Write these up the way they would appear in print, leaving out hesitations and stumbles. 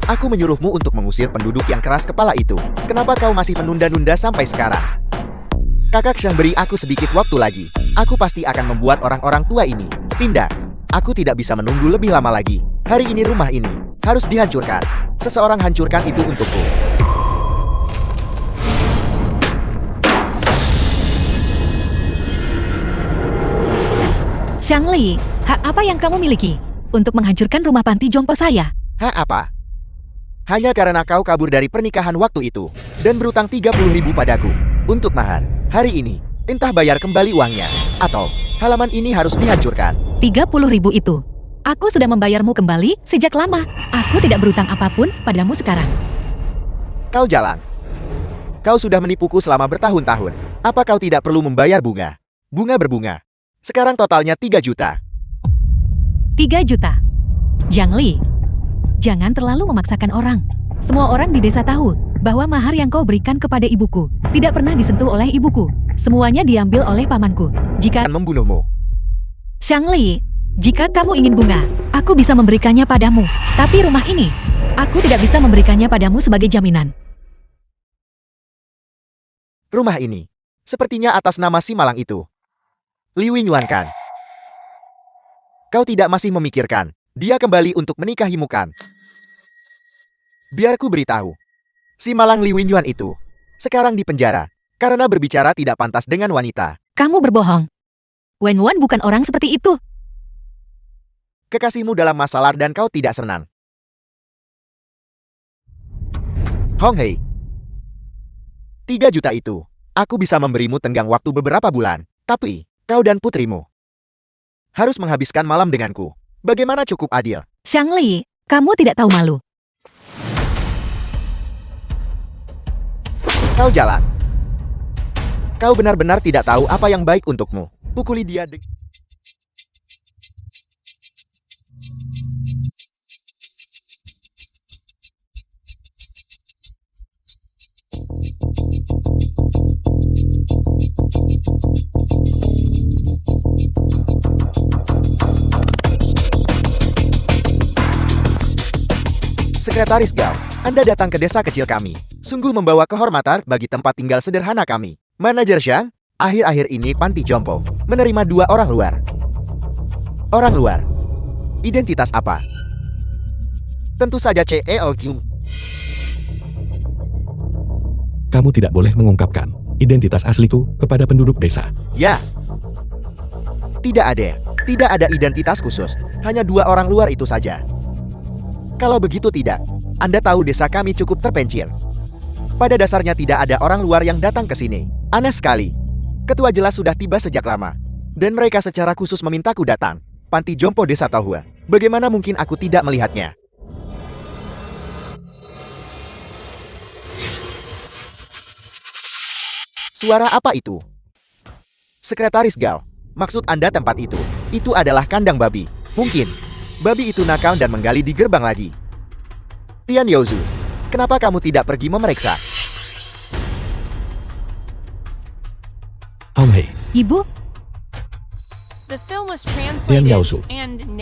Aku menyuruhmu untuk mengusir penduduk yang keras kepala itu. Kenapa kau masih menunda-nunda sampai sekarang? Kakak Xiang, beri aku sedikit waktu lagi. Aku pasti akan membuat orang-orang tua ini pindah. Aku tidak bisa menunggu lebih lama lagi. Hari ini rumah ini harus dihancurkan. Seseorang hancurkan itu untukku. Xiang Li, hak apa yang kamu miliki untuk menghancurkan rumah panti jompo saya? Hah, apa? Hanya karena kau kabur dari pernikahan waktu itu dan berutang 30.000 padaku untuk mahar. Hari ini, entah bayar kembali uangnya atau halaman ini harus dihancurkan. 30.000 itu. Aku sudah membayarmu kembali sejak lama. Aku tidak berutang apapun padamu sekarang. Kau jalan. Kau sudah menipuku selama bertahun-tahun. Apa kau tidak perlu membayar bunga? Bunga berbunga. Sekarang totalnya 3 juta. 3 juta. Jiang Li, jangan terlalu memaksakan orang. Semua orang di desa tahu bahwa mahar yang kau berikan kepada ibuku tidak pernah disentuh oleh ibuku. Semuanya diambil oleh pamanku. Jika Membunuhmu. Xiang Li, jika kamu ingin bunga, aku bisa memberikannya padamu. Tapi rumah ini, aku tidak bisa memberikannya padamu sebagai jaminan. Rumah ini sepertinya atas nama si malang itu. Li Wenyuan kan? Kau tidak masih memikirkan dia kembali untuk menikahimu kan? Biar ku beritahu. Si malang Li Wenyuan itu sekarang di penjara karena berbicara tidak pantas dengan wanita. Kamu berbohong. Wenwan bukan orang seperti itu. Kekasihmu dalam masalah dan kau tidak senang. Hong Hei. 3 juta itu, aku bisa memberimu tenggang waktu beberapa bulan. Tapi, kau dan putrimu harus menghabiskan malam denganku. Bagaimana cukup adil? Xiang Li, kamu tidak tahu malu. Kau jalan. Kau benar-benar tidak tahu apa yang baik untukmu. Pukuli dia Sekretaris Gao, Anda datang ke desa kecil kami. Sungguh membawa kehormatan bagi tempat tinggal sederhana kami. Manajer Xiang, akhir-akhir ini panti jompo menerima 2 orang luar. Orang luar? Identitas apa? Tentu saja CEO Gyung. Kamu tidak boleh mengungkapkan identitas asliku kepada penduduk desa. Ya. Tidak ada identitas khusus. Hanya 2 orang luar itu saja. Kalau begitu tidak, Anda tahu desa kami cukup terpencil. Pada dasarnya tidak ada orang luar yang datang ke sini. Aneh sekali. Ketua jelas sudah tiba sejak lama. Dan mereka secara khusus memintaku datang. Panti jompo desa Tohua. Bagaimana mungkin aku tidak melihatnya? Suara apa itu? Sekretaris Gao, maksud Anda tempat itu? Itu adalah kandang babi. Mungkin babi itu nakal dan menggali di gerbang lagi. Tian Youzu, kenapa kamu tidak pergi memeriksa? Hong Hei, Ibu, Tian Yaozu,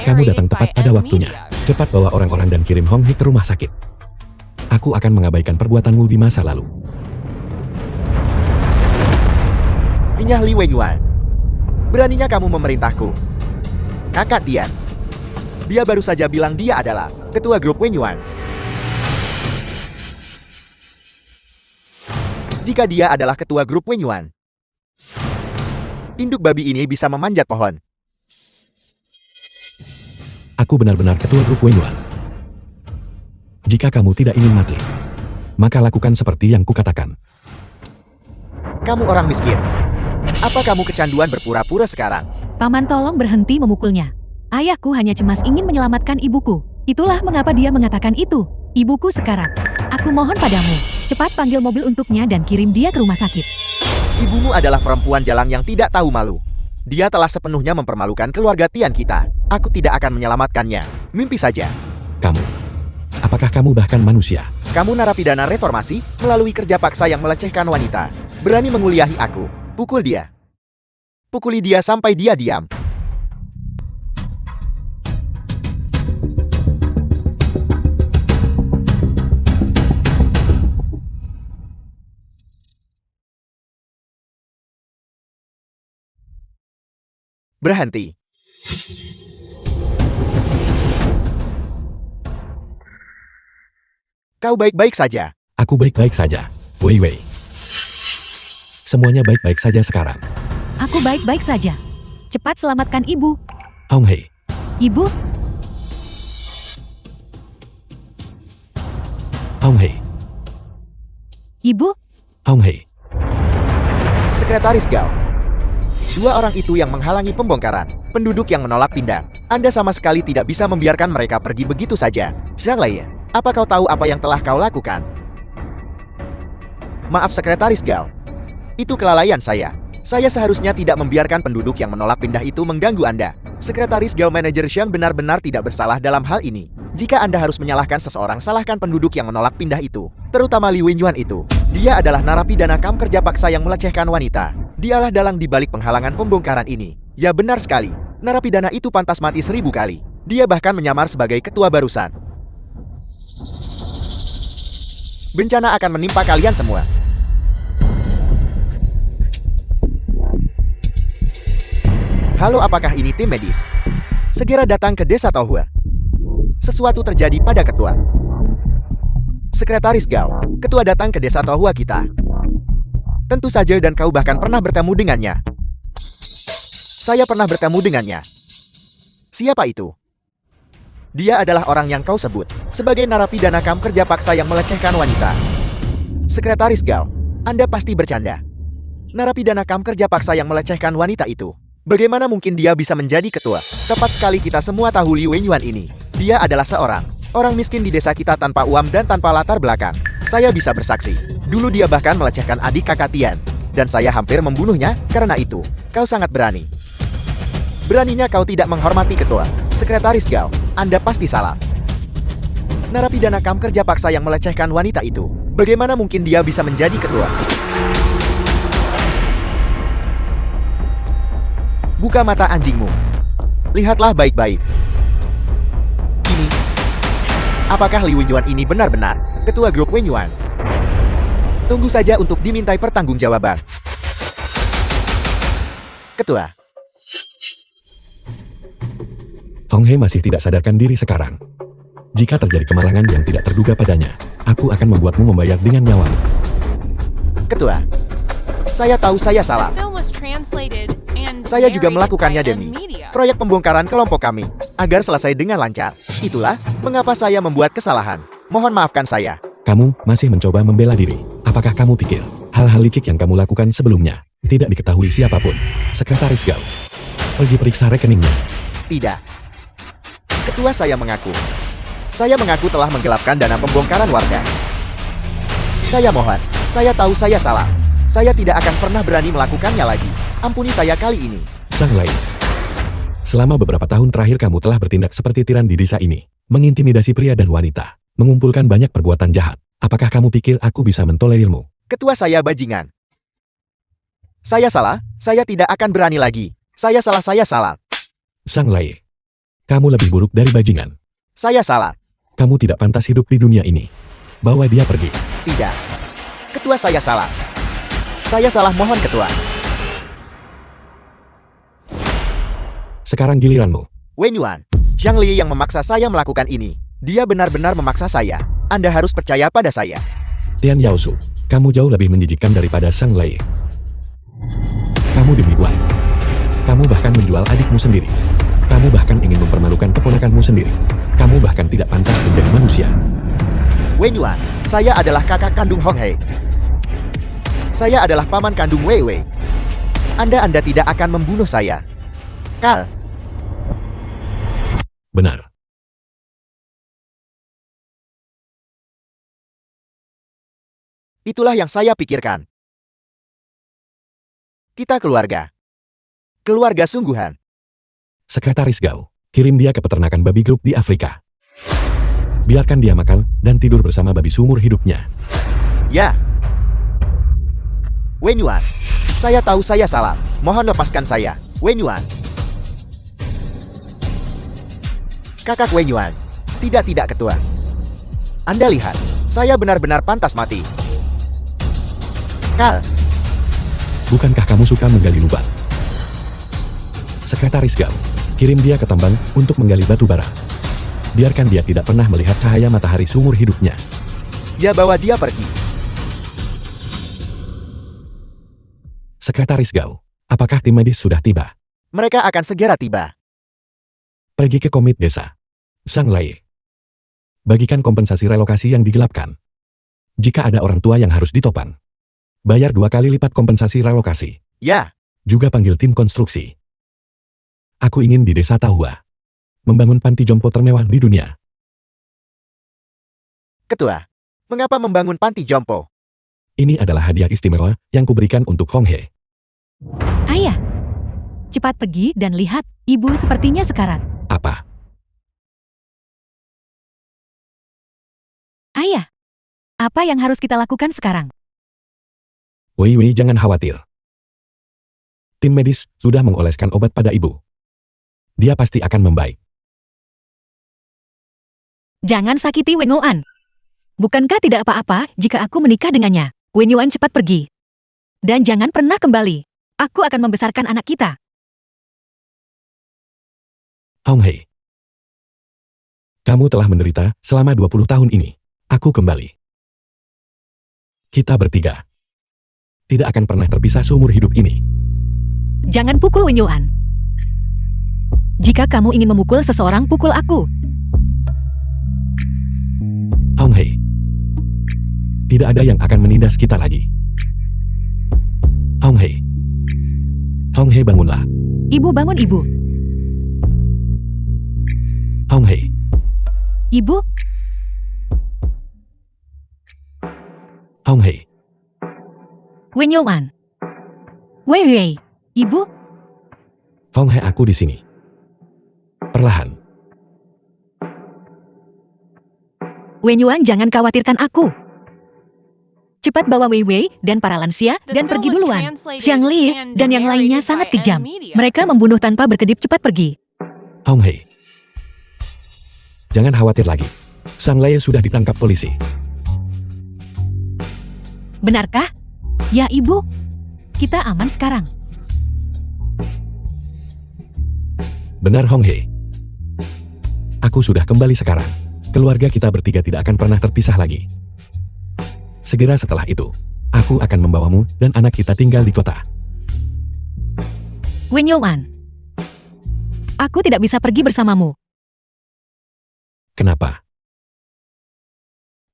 kamu datang tepat pada waktunya. Cepat bawa orang-orang dan kirim Hong Hei ke rumah sakit. Aku akan mengabaikan perbuatanmu di masa lalu. Nyah Li Wenyuan, beraninya kamu memerintahku. Kakak Tian. Dia baru saja bilang dia adalah ketua grup Wenyuan. Jika dia adalah ketua grup Wenyuan, induk babi ini bisa memanjat pohon. Aku benar-benar ketua grup Wenyuan. Jika kamu tidak ingin mati, maka lakukan seperti yang kukatakan. Kamu orang miskin. Apa kamu kecanduan berpura-pura sekarang? paman tolong berhenti memukulnya. Ayahku hanya cemas ingin menyelamatkan ibuku. Itulah mengapa dia mengatakan itu. Ibuku sekarat. Aku mohon padamu, cepat panggil mobil untuknya dan kirim dia ke rumah sakit. Ibumu adalah perempuan jalang yang tidak tahu malu. Dia telah sepenuhnya mempermalukan keluarga Tian kita. Aku tidak akan menyelamatkannya. Mimpi saja. Kamu. Apakah kamu bahkan manusia? Kamu narapidana reformasi melalui kerja paksa yang melecehkan wanita. Berani menguliahi aku. Pukul dia. Pukuli dia sampai dia diam. Berhenti. Kau baik-baik saja. Aku baik-baik saja. Wei Wei. Semuanya baik-baik saja sekarang. Aku baik-baik saja. Cepat selamatkan ibu. Hong Hei. Ibu, Hong Hei. ibu, Hong Hei. Sekretaris Gao. Dua orang itu yang menghalangi pembongkaran. Penduduk yang menolak pindah. Anda sama sekali tidak bisa membiarkan mereka pergi begitu saja. Zhang Lei, apa kau tahu apa yang telah kau lakukan? Maaf Sekretaris Gao. Itu kelalaian saya. Saya seharusnya tidak membiarkan penduduk yang menolak pindah itu mengganggu Anda. Sekretaris Gao Manajer Xiang benar-benar tidak bersalah dalam hal ini. Jika Anda harus menyalahkan seseorang, salahkan penduduk yang menolak pindah itu. Terutama Li Wenyuan itu. Dia adalah narapidana kamp kerja paksa yang melecehkan wanita. Dialah dalang di balik penghalangan pembongkaran ini. Ya benar sekali. Narapidana itu pantas mati 1000 kali. Dia bahkan menyamar sebagai ketua barusan. Bencana akan menimpa kalian semua. Halo, apakah ini tim medis? Segera datang ke desa Tohua. Sesuatu terjadi pada ketua. Sekretaris Gao, ketua datang ke desa Tohua kita. Tentu saja, dan kau bahkan pernah bertemu dengannya. Saya pernah bertemu dengannya. Siapa itu? Dia adalah orang yang kau sebut sebagai narapidana kamp kerja paksa yang melecehkan wanita. Sekretaris Gao, Anda pasti bercanda. Narapidana kamp kerja paksa yang melecehkan wanita itu. Bagaimana mungkin dia bisa menjadi ketua? Tepat sekali, kita semua tahu Li Wenyuan ini. Dia adalah seorang orang miskin di desa kita tanpa uang dan tanpa latar belakang. Saya bisa bersaksi. Dulu dia bahkan melecehkan adik kakak Tian. Dan saya hampir membunuhnya karena itu. Kau sangat berani. Beraninya kau tidak menghormati ketua. Sekretaris Gao, Anda pasti salah. Narapidana kamp kerja paksa yang melecehkan wanita itu. Bagaimana mungkin dia bisa menjadi ketua? Buka mata anjingmu. Lihatlah baik-baik. Ini. Apakah Li Wenyuan ini benar-benar ketua grup Wenyuan? Tunggu saja untuk dimintai pertanggungjawaban. Ketua. Hong Hei masih tidak sadarkan diri sekarang. Jika terjadi kemalangan yang tidak terduga padanya, aku akan membuatmu membayar dengan nyawamu. Ketua. Saya tahu saya salah. Saya juga melakukannya demi proyek pembongkaran kelompok kami, agar selesai dengan lancar. Itulah mengapa saya membuat kesalahan. Mohon maafkan saya. Kamu masih mencoba membela diri. Apakah kamu pikir hal-hal licik yang kamu lakukan sebelumnya tidak diketahui siapapun? Sekretaris Gao, pergi periksa rekeningnya. Tidak. Ketua, saya mengaku. Saya mengaku telah menggelapkan dana pembongkaran warga. Saya mohon. Saya tahu saya salah. Saya tidak akan pernah berani melakukannya lagi. Ampuni saya kali ini. Zhang Lei, selama beberapa tahun terakhir kamu telah bertindak seperti tiran di desa ini, mengintimidasi pria dan wanita, mengumpulkan banyak perbuatan jahat. Apakah kamu pikir aku bisa mentolerirmu? Ketua, saya bajingan. Saya salah. Saya tidak akan berani lagi. Saya salah. Zhang Lei, kamu lebih buruk dari bajingan. Saya salah. Kamu tidak pantas hidup di dunia ini. Bawa dia pergi. Tidak. Ketua, saya salah. Saya salah, mohon ketua. Sekarang giliranmu. Wenyuan, Zhang Li yang memaksa saya melakukan ini. Dia benar-benar memaksa saya. Anda harus percaya pada saya. Tian Yaosu, kamu jauh lebih menjijikkan daripada Zhang Lei. Kamu demikian. Kamu bahkan menjual adikmu sendiri. Kamu bahkan ingin mempermalukan keponakanmu sendiri. Kamu bahkan tidak pantas menjadi manusia. Wenyuan, saya adalah kakak kandung Hong Hei. Saya adalah paman kandung Wei Wei. Anda tidak akan membunuh saya. Kal. Benar. Itulah yang saya pikirkan. Kita keluarga. Keluarga sungguhan. Sekretaris Gao, kirim dia ke peternakan babi grup di Afrika. Biarkan dia makan dan tidur bersama babi seumur hidupnya. Ya. Wenyuan, saya tahu saya salah. Mohon lepaskan saya. Wenyuan. Kakak Wenyuan. Tidak ketua. Anda lihat, saya benar-benar pantas mati. Kal. Bukankah kamu suka menggali lubang? Sekretaris Gao, kirim dia ke tambang untuk menggali batu bara. Biarkan dia tidak pernah melihat cahaya matahari seumur hidupnya. Ya, bawa dia pergi. Sekretaris Gao, apakah tim medis sudah tiba? Mereka akan segera tiba. Pergi ke komit desa Sanglai. Bagikan kompensasi relokasi yang digelapkan. Jika ada orang tua yang harus ditopang, bayar 2 kali lipat kompensasi relokasi. Ya, Juga panggil tim konstruksi. Aku ingin di desa Tahua membangun panti jompo termewah di dunia. Ketua. Mengapa membangun panti jompo? Ini adalah hadiah istimewa yang kuberikan untuk Hong He. Ayah, cepat pergi dan lihat, ibu sepertinya sekarat. Apa? Ayah, apa yang harus kita lakukan sekarang? Wei, jangan khawatir. Tim medis sudah mengoleskan obat pada ibu. Dia pasti akan membaik. Jangan sakiti Wen Yuan. Bukankah tidak apa-apa jika aku menikah dengannya? Wen Yuan cepat pergi. Dan jangan pernah kembali. Aku akan membesarkan anak kita. Hong He, kamu telah menderita selama 20 tahun ini. Aku kembali. Kita bertiga tidak akan pernah terpisah seumur hidup ini. Jangan pukul Wen Yuan. Jika kamu ingin memukul seseorang, pukul aku. Hong He, tidak ada yang akan menindas kita lagi. Hong He, bangunlah. Ibu bangun, ibu. Hong He, Ibu, Hong He, Wen Yuan. Wei, ibu. Hong He, aku di sini. Perlahan. Wen Yuan, jangan khawatirkan aku. Cepat bawa Wei Wei dan para lansia dan pergi duluan. Xiang Li dan yang lainnya sangat kejam. Mereka membunuh tanpa berkedip. Cepat pergi. Hong He, jangan khawatir lagi. Sang Lei sudah ditangkap polisi. Benarkah? Ya, ibu. Kita aman sekarang. Benar, Hong He. Aku sudah kembali sekarang. Keluarga kita bertiga tidak akan pernah terpisah lagi. Segera setelah itu, aku akan membawamu dan anak kita tinggal di kota. Wen Yuan, aku tidak bisa pergi bersamamu. Kenapa?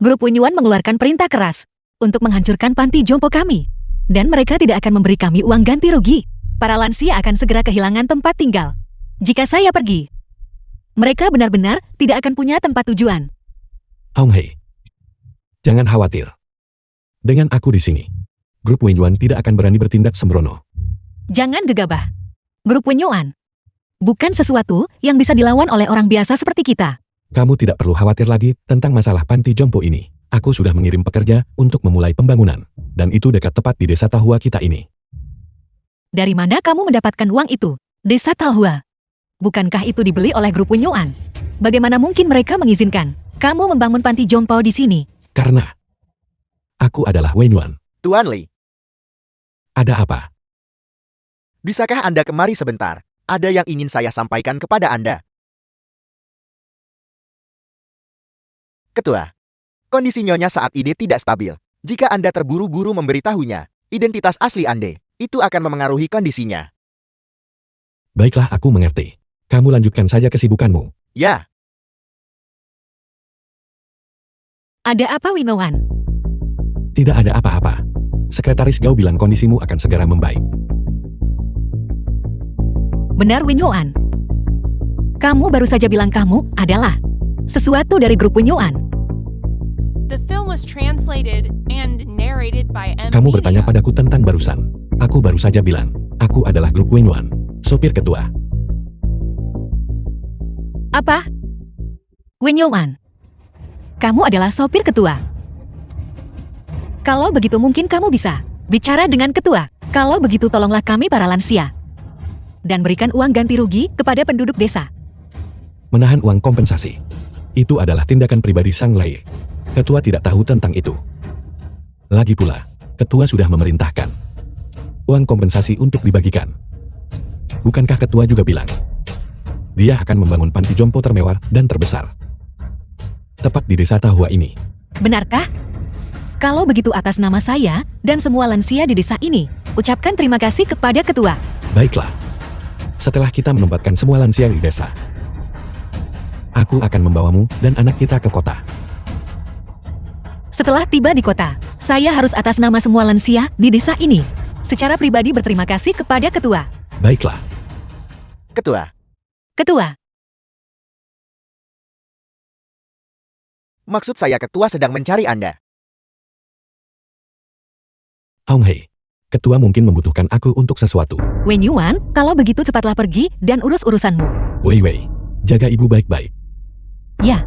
Grup Wen Yuan mengeluarkan perintah keras untuk menghancurkan panti jompo kami. Dan mereka tidak akan memberi kami uang ganti rugi. Para lansia akan segera kehilangan tempat tinggal. Jika saya pergi, mereka benar-benar tidak akan punya tempat tujuan. Hong He, jangan khawatir. Dengan aku di sini, grup Wen Yuan tidak akan berani bertindak sembrono. Jangan gegabah. Grup Wen Yuan bukan sesuatu yang bisa dilawan oleh orang biasa seperti kita. Kamu tidak perlu khawatir lagi tentang masalah panti jompo ini. Aku sudah mengirim pekerja untuk memulai pembangunan. Dan itu dekat tepat di desa Tahua kita ini. Dari mana kamu mendapatkan uang itu? Desa Tahua. Bukankah itu dibeli oleh grup Wen Yuan? Bagaimana mungkin mereka mengizinkan kamu membangun panti jompo di sini? Karena aku adalah Wen Yuan. Tuan Li, Ada apa? bisakah Anda kemari sebentar? Ada yang ingin saya sampaikan kepada Anda. Ketua, kondisi Nyonya saat ini tidak stabil. Jika Anda terburu-buru memberitahunya identitas asli Anda, itu akan memengaruhi kondisinya. Baiklah, aku mengerti. Kamu lanjutkan saja kesibukanmu. Ya, Ada apa, Wen Yuan? Tidak ada apa-apa. Sekretaris Gao bilang kondisimu akan segera membaik. Benar, Wen Yuan. Kamu baru saja bilang kamu adalah sesuatu dari grup Wen Yuan. The film was translated and narrated by M. Kamu bertanya padaku tentang barusan. Aku baru saja bilang, aku adalah grup Wen Yuan, sopir ketua. Apa? Wen Yuan, kamu adalah sopir ketua. Kalau begitu mungkin kamu bisa bicara dengan ketua. Kalau begitu tolonglah kami para lansia. Dan berikan uang ganti rugi kepada penduduk desa. Menahan uang kompensasi. Itu adalah tindakan pribadi Sang Lei. Ketua tidak tahu tentang itu. Lagi pula, ketua sudah memerintahkan uang kompensasi untuk dibagikan. Bukankah ketua juga bilang dia akan membangun panti jompo termewah dan terbesar tepat di desa Tahua ini? Benarkah? Kalau begitu atas nama saya dan semua lansia di desa ini, ucapkan terima kasih kepada ketua. Baiklah. Setelah kita menempatkan semua lansia di desa, aku akan membawamu dan anak kita ke kota. Setelah tiba di kota, saya harus atas nama semua lansia di desa ini secara pribadi berterima kasih kepada ketua. Baiklah. Ketua, Ketua, maksud saya ketua sedang mencari Anda. Hong Hei, ketua mungkin membutuhkan aku untuk sesuatu. Wen Yuan, kalau begitu cepatlah pergi dan urus urusanmu. Wei Wei, jaga ibu baik-baik. Ya.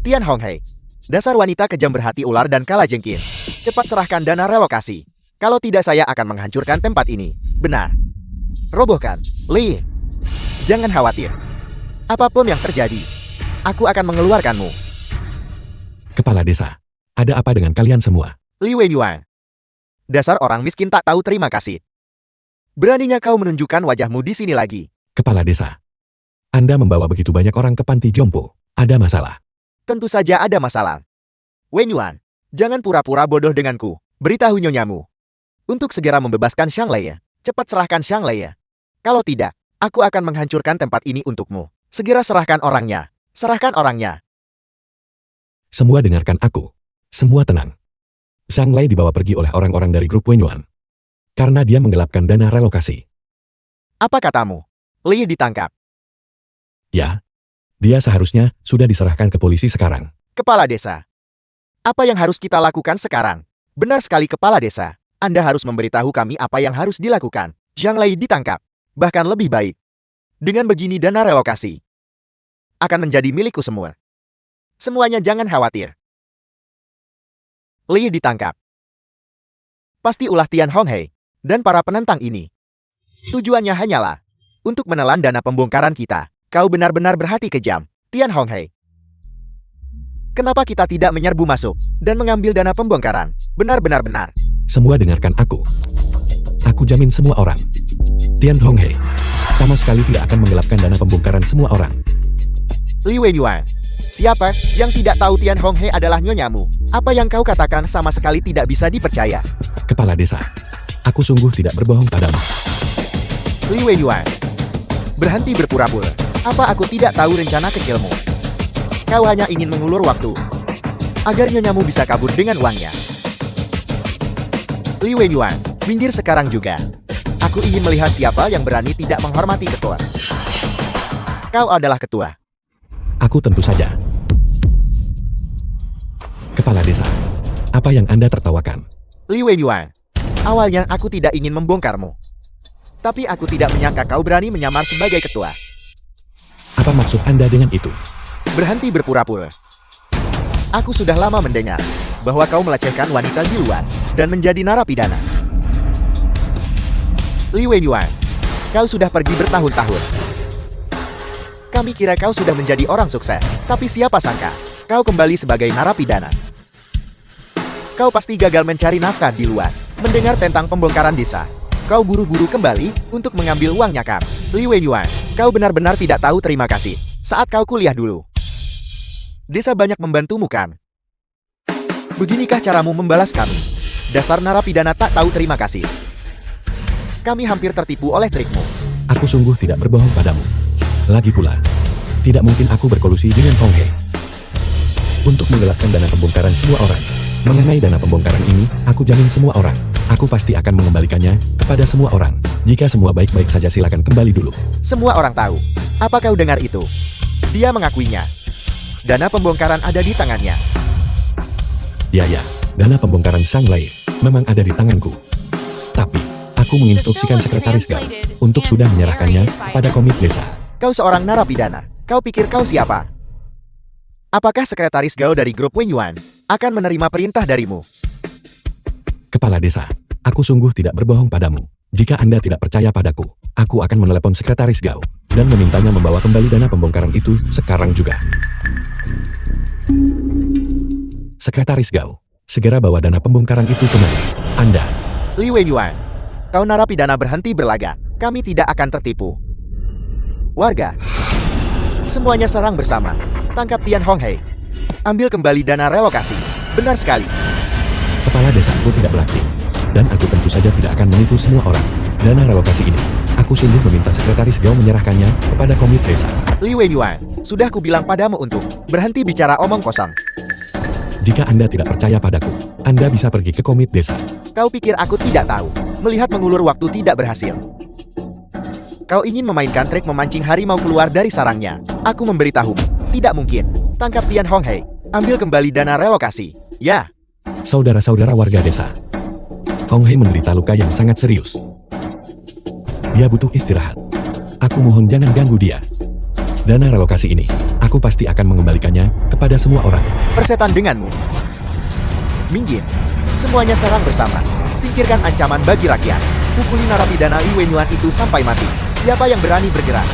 Tian Honghei, dasar wanita kejam berhati ular dan kalajengking. Cepat serahkan dana relokasi. Kalau tidak saya akan menghancurkan tempat ini. Benar. Robohkan. Li. Jangan khawatir. Apapun yang terjadi, aku akan mengeluarkanmu. Kepala desa, ada apa dengan kalian semua? Li Wenyuan. Dasar orang miskin tak tahu terima kasih. Beraninya kau menunjukkan wajahmu di sini lagi. Kepala desa, Anda membawa begitu banyak orang ke panti jompo. Ada masalah? Tentu saja ada masalah. Wenyuan, jangan pura-pura bodoh denganku. Beritahu nyonyamu untuk segera membebaskan Xiang Lei. Cepat serahkan Xiang Lei. Kalau tidak, aku akan menghancurkan tempat ini untukmu. Segera serahkan orangnya. Serahkan orangnya. Semua dengarkan aku. Semua tenang. Xiang Lei dibawa pergi oleh orang-orang dari grup Wenyuan karena dia menggelapkan dana relokasi. Apa katamu? Li ditangkap. Ya, dia seharusnya sudah diserahkan ke polisi sekarang. Kepala desa. Apa yang harus kita lakukan sekarang? Benar sekali Kepala desa. Anda harus memberitahu kami apa yang harus dilakukan. Xiang Lei ditangkap. Bahkan lebih baik. Dengan begini dana relokasi akan menjadi milikku semua. Semuanya jangan khawatir. Li ditangkap. Pasti ulah Tian Honghei dan para penentang ini. Tujuannya hanyalah untuk menelan dana pembongkaran kita. Kau benar-benar berhati kejam, Tian Honghei. Kenapa kita tidak menyerbu masuk dan mengambil dana pembongkaran? Benar-benar. Semua dengarkan aku. Aku jamin semua orang. Tian Honghei sama sekali tidak akan menggelapkan dana pembongkaran semua orang. Li Wenyuan, siapa yang tidak tahu Tian Honghei adalah nyonyamu? Apa yang kau katakan sama sekali tidak bisa dipercaya. Kepala desa, aku sungguh tidak berbohong padamu. Li Wenyuan, berhenti berpura-pura. Apa aku tidak tahu rencana kecilmu? Kau hanya ingin mengulur waktu agar nyonyamu bisa kabur dengan uangnya. Li Wenyuan, minggir sekarang juga. Aku ingin melihat siapa yang berani tidak menghormati ketua. Kau adalah ketua. Aku tentu saja. Kepala desa, apa yang Anda tertawakan? Li Wenyuan, awalnya aku tidak ingin membongkarmu. Tapi aku tidak menyangka kau berani menyamar sebagai ketua. Apa maksud Anda dengan itu? Berhenti berpura-pura. Aku sudah lama mendengar bahwa kau melecehkan wanita di luar dan menjadi narapidana. Li Wenyuan, kau sudah pergi bertahun-tahun. Kami kira kau sudah menjadi orang sukses, tapi siapa sangka kau kembali sebagai narapidana. Kau pasti gagal mencari nafkah di luar. Mendengar tentang pembongkaran desa, kau buru-buru kembali untuk mengambil uangnya Kang. Li Wenyuan, kau benar-benar tidak tahu terima kasih saat kau kuliah dulu. Desa banyak membantumu kan? Beginikah caramu membalas kami? Dasar narapidana tak tahu terima kasih. Kami hampir tertipu oleh trikmu. Aku sungguh tidak berbohong padamu. Lagi pula, tidak mungkin aku berkolusi dengan Honghei untuk menggelapkan dana pembongkaran semua orang. Mengenai dana pembongkaran ini, aku jamin semua orang. Aku pasti akan mengembalikannya kepada semua orang. Jika semua baik-baik saja silakan kembali dulu. Semua orang tahu. Apa kau dengar itu? Dia mengakuinya. Dana pembongkaran ada di tangannya. Ya, dana pembongkaran Xiang Lei memang ada di tanganku. Tapi, aku menginstruksikan sekretaris Gao untuk sudah menyerahkannya pada komit desa. Kau seorang narapidana. Kau pikir kau siapa? Apakah sekretaris Gao dari grup Wenyuan akan menerima perintah darimu? Kepala desa, aku sungguh tidak berbohong padamu. Jika Anda tidak percaya padaku, aku akan menelepon sekretaris Gao dan memintanya membawa kembali dana pembongkaran itu sekarang juga. Sekretaris Gao, Segera bawa dana pembongkaran itu kemari. Anda, Li Wenyuan, kau narapidana berhenti berlagak. Kami tidak akan tertipu. Warga, semuanya serang bersama. Tangkap Tian Honghei. Ambil kembali dana relokasi. Benar sekali. kepala desaku tidak beraktif. Dan aku tentu saja tidak akan menipu semua orang. Dana relokasi ini, aku sungguh meminta sekretaris Gao menyerahkannya kepada komit desa. Li Wenyuan, sudah kubilang padamu untuk berhenti bicara omong kosong. Jika Anda tidak percaya padaku, Anda bisa pergi ke komit desa. Kau pikir aku tidak tahu? Melihat mengulur waktu tidak berhasil. Kau ingin memainkan trik memancing harimau keluar dari sarangnya. Aku memberitahu, tidak mungkin. Tangkap Tian Honghei. Ambil kembali dana relokasi. Ya, Saudara-saudara warga desa, Honghei menderita luka yang sangat serius. Dia butuh istirahat. Aku mohon jangan ganggu dia. Dana relokasi ini, aku pasti akan mengembalikannya kepada semua orang. persetan denganmu. Minggir. Semuanya serang bersama. Singkirkan ancaman bagi rakyat. Pukuli narapidana Li Wenyuan itu sampai mati. Siapa yang berani bergerak?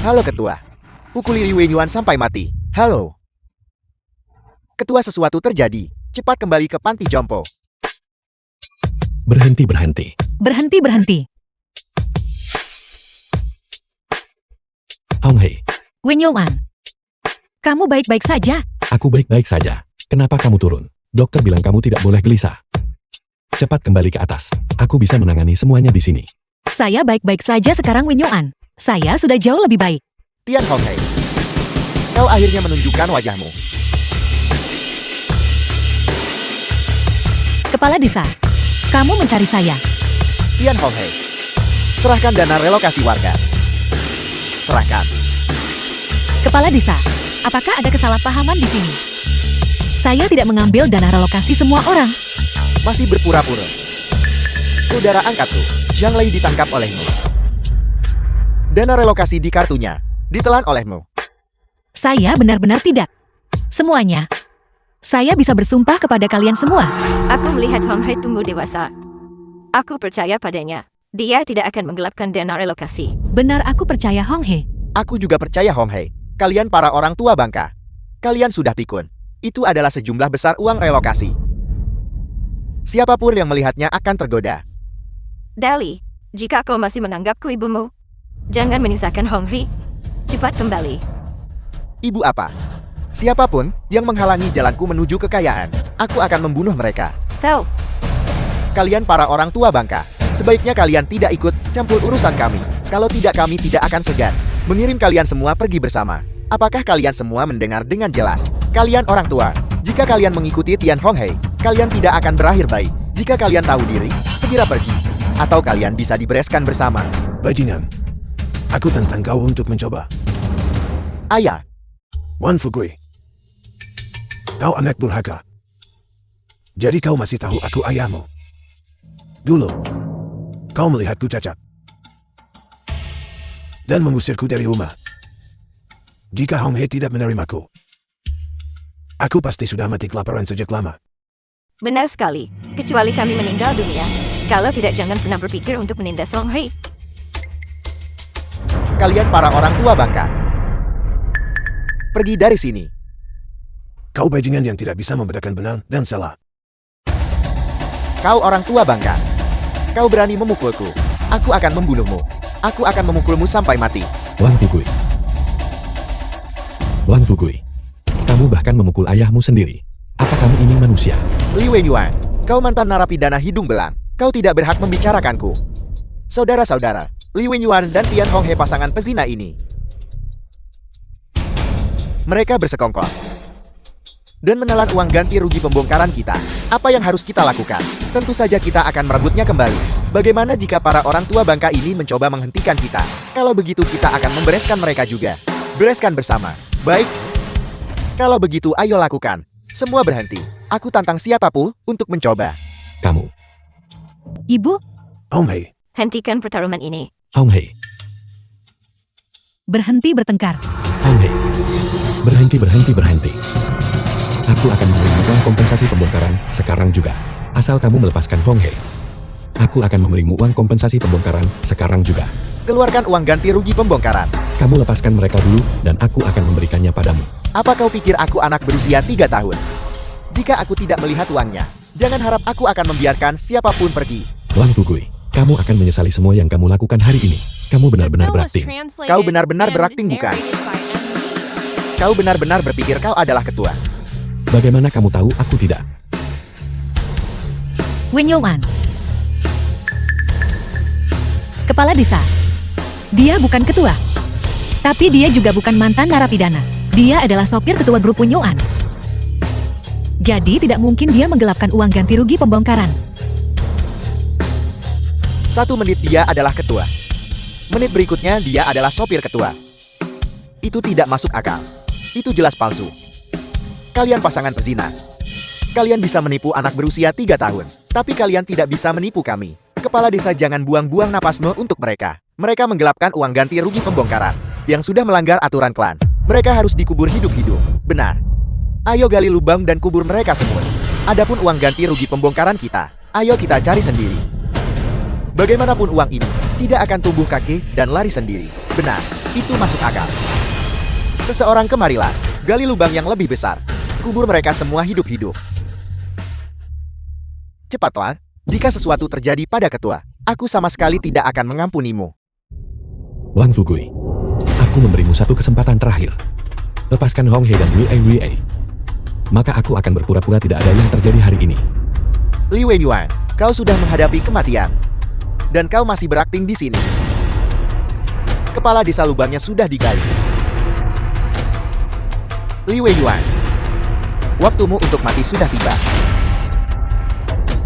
Halo Ketua. Pukuli Li Wenyuan sampai mati. Halo. Ketua, sesuatu terjadi. Cepat kembali ke panti jompo. Berhenti, berhenti. Berhenti, berhenti. Honghei, Wenyuan, kamu baik-baik saja? aku baik-baik saja. Kenapa kamu turun? Dokter bilang kamu tidak boleh gelisah. Cepat kembali ke atas. Aku bisa menangani semuanya di sini. Saya baik-baik saja sekarang, Wenyuan. Saya sudah jauh lebih baik. Tian Honghei. Kau akhirnya menunjukkan wajahmu. Kepala desa, kamu mencari saya. Tian Honghei. Serahkan dana relokasi warga. Serahkan. Kepala desa, apakah ada kesalahpahaman di sini? Saya tidak mengambil dana relokasi semua orang. Masih berpura-pura. Saudara angkatku, Zhang Lei ditangkap olehmu. Dana relokasi di kartunya ditelan olehmu. Saya benar-benar tidak. Semuanya. Saya bisa bersumpah kepada kalian semua. Aku melihat Honghei tumbuh dewasa. Aku percaya padanya. Dia tidak akan menggelapkan dana relokasi. Benar, aku percaya Honghei. Aku juga percaya Honghei. Kalian para orang tua bangka. Kalian sudah pikun. Itu adalah sejumlah besar uang relokasi. Siapapun yang melihatnya akan tergoda. Dali, jika kau masih menganggapku ibumu, jangan menyusahkan Honghei. Cepat kembali. Ibu apa? Siapapun yang menghalangi jalanku menuju kekayaan, aku akan membunuh mereka. Kau, Kalian para orang tua bangka, sebaiknya kalian tidak ikut campur urusan kami. Kalau tidak, kami tidak akan segan mengirim kalian semua pergi bersama. Apakah kalian semua mendengar dengan jelas? Kalian orang tua, jika kalian mengikuti Tian Honghei, kalian tidak akan berakhir baik. Jika kalian tahu diri, segera pergi. Atau kalian bisa dibereskan bersama. Bajingan, aku tantang kau untuk mencoba. Ayah, Wan Fugui, kau anak durhaka. Jadi kau masih tahu aku ayahmu. Dulu, kau melihatku cacat dan mengusirku dari rumah. Jika Honghei tidak menerimaku, aku pasti sudah mati kelaparan sejak lama. benar sekali. Kecuali kami meninggal dunia. Kalau tidak, jangan pernah berpikir untuk menindas Honghei. kalian para orang tua bangka, pergi dari sini. Kau bajingan yang tidak bisa membedakan benar dan salah. Kau orang tua bangka. Kau berani memukulku. Aku akan membunuhmu. Aku akan memukulmu sampai mati. Wang Fugui. Wang Fugui. Kamu bahkan memukul ayahmu sendiri. Apa kamu ini manusia? Li Wenyuan, kau mantan narapidana hidung belang. Kau tidak berhak membicarakanku. Saudara-saudara, Li Wenyuan dan Tian Honghei pasangan pezina ini. Mereka bersekongkol dan menelan uang ganti rugi pembongkaran kita. Apa yang harus kita lakukan? Tentu saja kita akan merebutnya kembali. Bagaimana jika para orang tua bangka ini mencoba menghentikan kita? Kalau begitu kita akan membereskan mereka juga. Bereskan bersama. Baik. Kalau begitu ayo lakukan. Semua berhenti. Aku tantang siapapun untuk mencoba. Kamu. Ibu, Honghei, Hentikan pertarungan ini. Honghei. berhenti bertengkar. Honghei. Berhenti, berhenti, berhenti. Aku akan memberimu uang kompensasi pembongkaran sekarang juga. Asal kamu melepaskan Honghei. Aku akan memberimu uang kompensasi pembongkaran sekarang juga. Keluarkan uang ganti rugi pembongkaran. Kamu lepaskan mereka dulu, dan aku akan memberikannya padamu. Apa kau pikir aku anak berusia 3 tahun? Jika aku tidak melihat uangnya, jangan harap aku akan membiarkan siapapun pergi. Wang Fugui, kamu akan menyesali semua yang kamu lakukan hari ini. Kamu The benar-benar film was berakting. translated Kau benar-benar and berakting, bukan? narrated by M. Kau benar-benar berpikir kau adalah ketua. Bagaimana kamu tahu aku tidak? Wen Youan. Kepala desa. Dia bukan ketua. Tapi dia juga bukan mantan narapidana. Dia adalah sopir ketua grup Wen Youan. Jadi tidak mungkin dia menggelapkan uang ganti rugi pembongkaran. 1 menit dia adalah ketua. Menit berikutnya dia adalah sopir ketua. Itu tidak masuk akal. Itu jelas palsu. Kalian pasangan pezina. Kalian bisa menipu anak berusia 3 tahun. Tapi kalian tidak bisa menipu kami. Kepala desa, jangan buang-buang napasmu untuk mereka. Mereka menggelapkan uang ganti rugi pembongkaran. Yang sudah melanggar aturan klan. Mereka harus dikubur hidup-hidup. Benar. Ayo gali lubang dan kubur mereka semua. Adapun uang ganti rugi pembongkaran kita, ayo kita cari sendiri. Bagaimanapun uang ini tidak akan tumbuh kaki dan lari sendiri. Benar, itu masuk akal. Seseorang kemarilah, gali lubang yang lebih besar. Kubur mereka semua hidup-hidup. Cepatlah, jika sesuatu terjadi pada ketua, aku sama sekali tidak akan mengampunimu. Wang Fugui, aku memberimu satu kesempatan terakhir. Lepaskan Hong Hei dan Wei. Maka aku akan berpura-pura tidak ada yang terjadi hari ini. Li Wenyuan, kau sudah menghadapi kematian. Dan kau masih berakting di sini. Kepala desa lubangnya sudah digali. Li Wenyuan, waktumu untuk mati sudah tiba.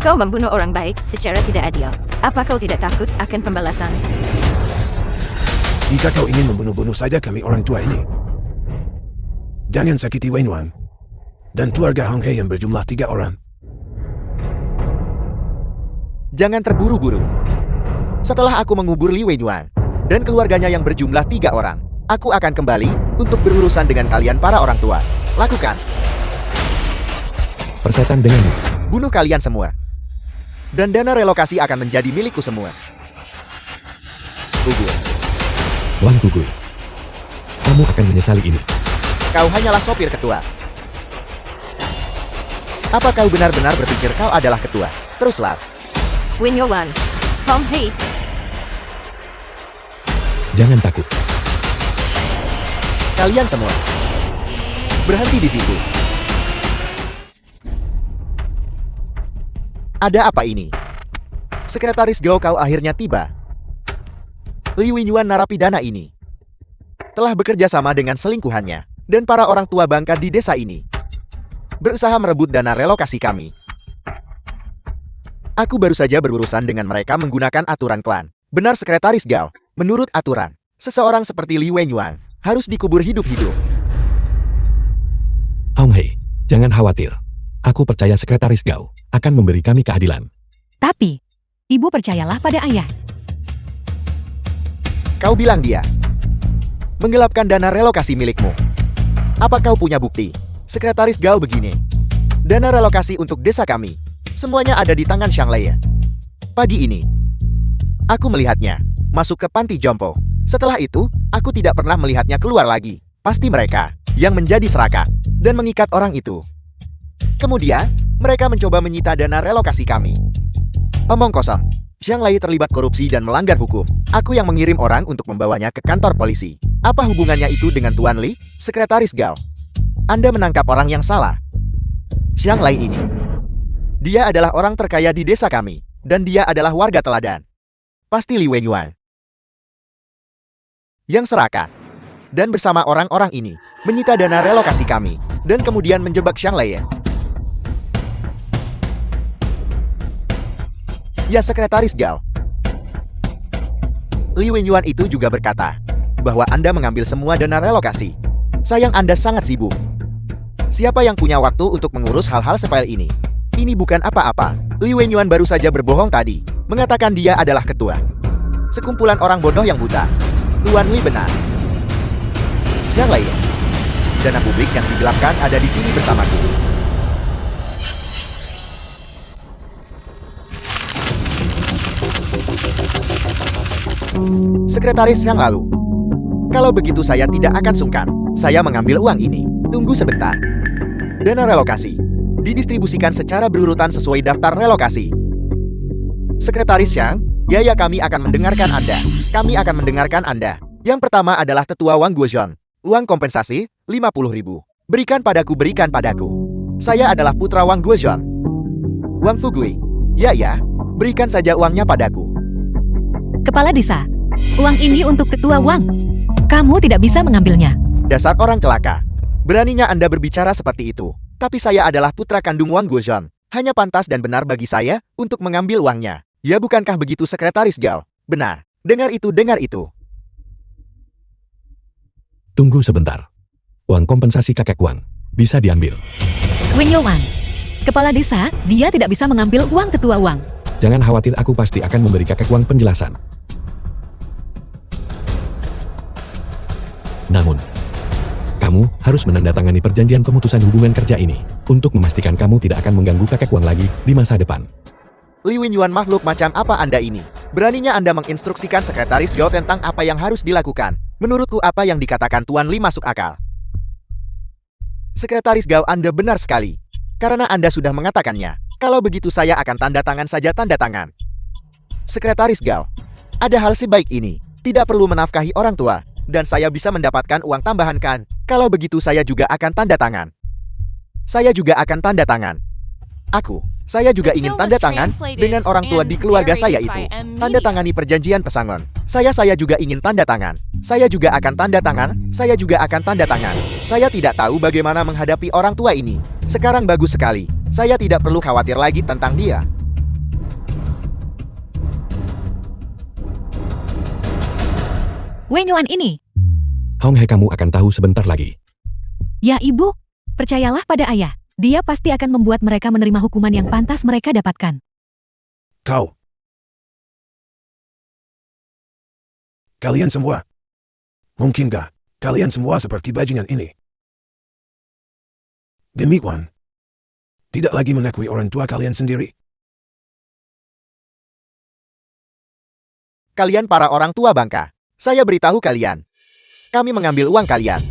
Kau membunuh orang baik secara tidak adil. Apa kau tidak takut akan pembalasan? Jika kau ingin membunuh-bunuh saja kami orang tua ini, jangan sakiti Wenyuan dan keluarga Hong Hei yang berjumlah 3 orang. Jangan terburu-buru. Setelah aku mengubur Li Wenyuan dan keluarganya yang berjumlah 3 orang, aku akan kembali untuk berurusan dengan kalian para orang tua. Lakukan. Persetan denganmu. Bunuh kalian semua. Dan dana relokasi akan menjadi milikku semua. Gugur. Wang Fugui, kamu akan menyesali ini. Kau hanyalah sopir ketua. Apa kau benar-benar berpikir kau adalah ketua? Teruslah. Wen Youan, Hong Hei, Jangan takut. Kalian semua. Berhenti di situ. Ada apa ini? Sekretaris Gao, kau akhirnya tiba. Li Wenyuan narapidana ini telah bekerja sama dengan selingkuhannya dan para orang tua bangka di desa ini. Berusaha merebut dana relokasi kami. Aku baru saja berurusan dengan mereka menggunakan aturan klan. Benar Sekretaris Gao, menurut aturan, seseorang seperti Li Wenyuan harus dikubur hidup-hidup. Hong Hei, jangan khawatir. Aku percaya Sekretaris Gao akan memberi kami keadilan. Tapi, ibu percayalah pada ayah. Kau bilang dia menggelapkan dana relokasi milikmu. Apa kau punya bukti? Sekretaris Gao, begini. Dana relokasi untuk desa kami, semuanya ada di tangan Xiang Lei. Pagi ini, aku melihatnya masuk ke panti jompo. Setelah itu, aku tidak pernah melihatnya keluar lagi. Pasti mereka yang menjadi serakah dan mengikat orang itu. Kemudian, mereka mencoba menyita dana relokasi kami. Omong kosong. Xiang Lei terlibat korupsi dan melanggar hukum. Aku yang mengirim orang untuk membawanya ke kantor polisi. Apa hubungannya itu dengan Tuan Li, Sekretaris Gao? Anda menangkap orang yang salah. Xiang Lei ini, dia adalah orang terkaya di desa kami, dan dia adalah warga teladan. Pasti Li Wenyuan yang serakah. Dan bersama orang-orang ini, menyita dana relokasi kami, dan kemudian menjebak Xiang Lei. Ya Sekretaris Gao. Li Wenyuan itu juga berkata bahwa Anda mengambil semua dana relokasi. Sayang Anda sangat sibuk. Siapa yang punya waktu untuk mengurus hal-hal sepele ini? Ini bukan apa-apa. Li Wenyuan baru saja berbohong tadi, mengatakan dia adalah ketua. Sekumpulan orang bodoh yang buta. Tuan Li benar. Xiang Lei, dana publik yang digelapkan ada di sini bersamaku. Sekretaris yang lalu. Kalau begitu saya tidak akan sungkan. Saya mengambil uang ini. Tunggu sebentar. Dana relokasi. Didistribusikan secara berurutan sesuai daftar relokasi. Sekretaris Yang, ya kami akan mendengarkan Anda. Kami akan mendengarkan Anda. Yang pertama adalah tetua Wang Guozhong. Uang kompensasi, 50.000. Berikan padaku. Saya adalah putra Wang Guozhong. Wang Fugui. Ya, berikan saja uangnya padaku. Kepala desa, uang ini untuk ketua Wang. Kamu tidak bisa mengambilnya. Dasar orang celaka. Beraninya Anda berbicara seperti itu. Tapi saya adalah putra kandung Wang Guozhong. Hanya pantas dan benar bagi saya untuk mengambil uangnya. Ya bukankah begitu Sekretaris Gao? Benar. Dengar itu. Tunggu sebentar. Uang kompensasi kakek Wang bisa diambil. Wen Yuan, kepala desa, dia tidak bisa mengambil uang ketua Wang. Jangan khawatir, aku pasti akan memberi kakek Wang penjelasan. Namun, kamu harus menandatangani perjanjian pemutusan hubungan kerja ini untuk memastikan kamu tidak akan mengganggu kakek Wang lagi di masa depan. Li Wenyuan, makhluk macam apa Anda ini? Beraninya Anda menginstruksikan Sekretaris Gao tentang apa yang harus dilakukan. Menurutku apa yang dikatakan Tuan Li masuk akal. Sekretaris Gao, Anda benar sekali. Karena Anda sudah mengatakannya. Kalau begitu saya akan tanda tangan saja tanda tangan. Sekretaris Gao, ada hal sebaik ini. Tidak perlu menafkahi orang tua. Dan saya bisa mendapatkan uang tambahan kan? Kalau begitu saya juga akan tanda tangan. Saya juga akan tanda tangan. Saya juga ingin tanda tangan dengan orang tua di keluarga saya itu. Tanda tangani perjanjian pesangon. Saya juga ingin tanda tangan. Saya juga akan tanda tangan. Saya juga akan tanda tangan. Saya tidak tahu bagaimana menghadapi orang tua ini. Sekarang bagus sekali. Saya tidak perlu khawatir lagi tentang dia. Wen Yuan ini. Hong He, kamu akan tahu sebentar lagi. Ya ibu, percayalah pada ayah. Dia pasti akan membuat mereka menerima hukuman yang pantas mereka dapatkan. Kau. Kalian semua. Mungkinkah kalian semua seperti bajingan ini? Demikian. Tidak lagi mengakui orang tua kalian sendiri. Kalian para orang tua bangka. Saya beritahu kalian. Kami mengambil uang kalian.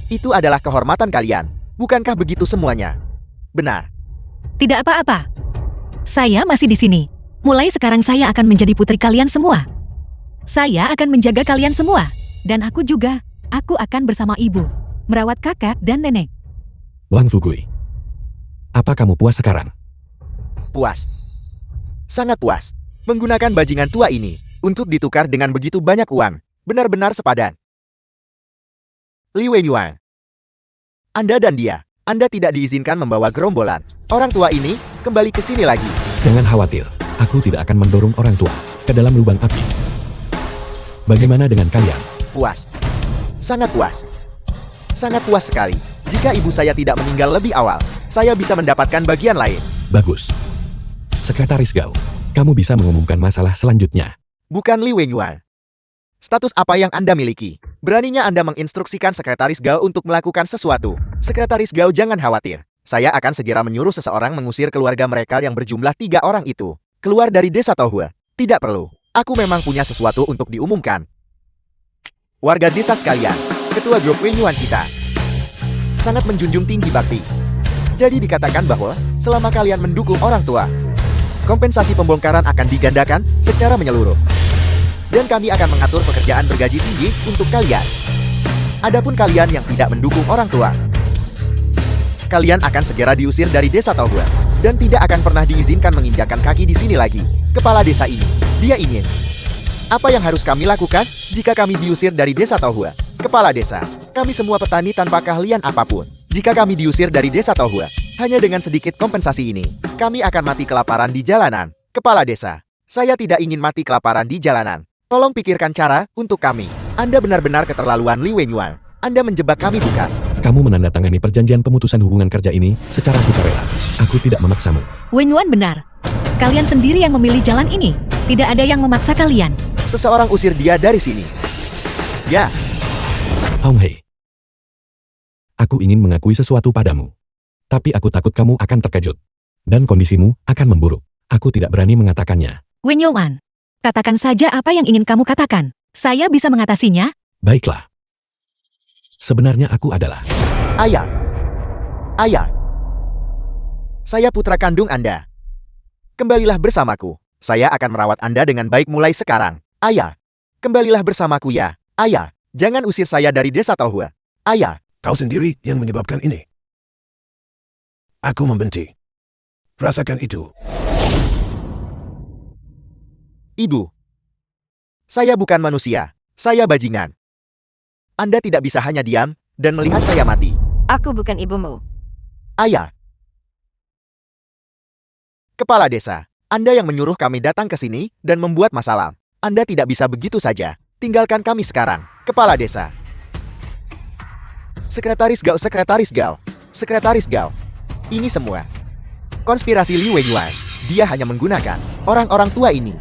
Itu adalah kehormatan kalian. Bukankah begitu semuanya? Benar. Tidak apa-apa. Saya masih di sini. Mulai sekarang saya akan menjadi putri kalian semua. Saya akan menjaga kalian semua. Dan aku juga. Aku akan bersama ibu. Merawat kakak dan nenek. Wang Fugui. Apa kamu puas sekarang? Puas. Sangat puas. Menggunakan bajingan tua ini untuk ditukar dengan begitu banyak uang. Benar-benar sepadan. Li Wenyuan. Anda dan dia. Anda tidak diizinkan membawa gerombolan. Orang tua ini kembali ke sini lagi. Jangan khawatir, aku tidak akan mendorong orang tua ke dalam lubang api. Bagaimana dengan kalian? Puas. Sangat puas. Sangat puas sekali. Jika ibu saya tidak meninggal lebih awal, saya bisa mendapatkan bagian lain. Bagus. Sekretaris Gao, kamu bisa mengumumkan masalah selanjutnya. Bukan Li Wenyuan. Status apa yang Anda miliki? Beraninya Anda menginstruksikan Sekretaris Gao untuk melakukan sesuatu. Sekretaris Gao, jangan khawatir. Saya akan segera menyuruh seseorang mengusir keluarga mereka yang berjumlah 3 orang itu. Keluar dari desa Tohua. Tidak perlu. Aku memang punya sesuatu untuk diumumkan. Warga desa sekalian, ketua grup Wenyuan kita sangat menjunjung tinggi bakti. Jadi dikatakan bahwa selama kalian mendukung orang tua, kompensasi pembongkaran akan digandakan secara menyeluruh. Dan kami akan mengatur pekerjaan bergaji tinggi untuk kalian. Adapun kalian yang tidak mendukung orang tua, kalian akan segera diusir dari desa Tohua dan tidak akan pernah diizinkan menginjakan kaki di sini lagi. Kepala desa ini, dia ingin. Apa yang harus kami lakukan jika kami diusir dari desa Tohua? Kepala desa, kami semua petani tanpa keahlian apapun. Jika kami diusir dari desa Tohua, hanya dengan sedikit kompensasi ini, kami akan mati kelaparan di jalanan. Kepala desa, saya tidak ingin mati kelaparan di jalanan. Tolong pikirkan cara untuk kami. Anda benar-benar keterlaluan, Li Wenyuan. Anda menjebak kami, bukan? Kamu menandatangani perjanjian pemutusan hubungan kerja ini secara sukarela. Aku tidak memaksamu. Wen Yuan benar. Kalian sendiri yang memilih jalan ini. Tidak ada yang memaksa kalian. Seseorang usir dia dari sini. Ya, Hong He. Aku ingin mengakui sesuatu padamu. Tapi aku takut kamu akan terkejut. Dan kondisimu akan memburuk. Aku tidak berani mengatakannya. Wen Yuan, katakan saja apa yang ingin kamu katakan. Saya bisa mengatasinya. Baiklah. Sebenarnya aku adalah... Ayah. Ayah. Saya putra kandung Anda. Kembalilah bersamaku. Saya akan merawat Anda dengan baik mulai sekarang. Ayah. Kembalilah bersamaku ya. Ayah. Jangan usir saya dari desa Tohua. Ayah. Kau sendiri yang menyebabkan ini. Aku membenci. Rasakan itu. Ibu. Saya bukan manusia. Saya bajingan. Anda tidak bisa hanya diam dan melihat saya mati. Aku bukan ibumu. Ayah. Kepala desa, Anda yang menyuruh kami datang ke sini dan membuat masalah. Anda tidak bisa begitu saja. Tinggalkan kami sekarang, Kepala Desa. Sekretaris Gao, Sekretaris Gao, Sekretaris Gao. Ini semua konspirasi Li Wenyuan. Dia hanya menggunakan orang-orang tua ini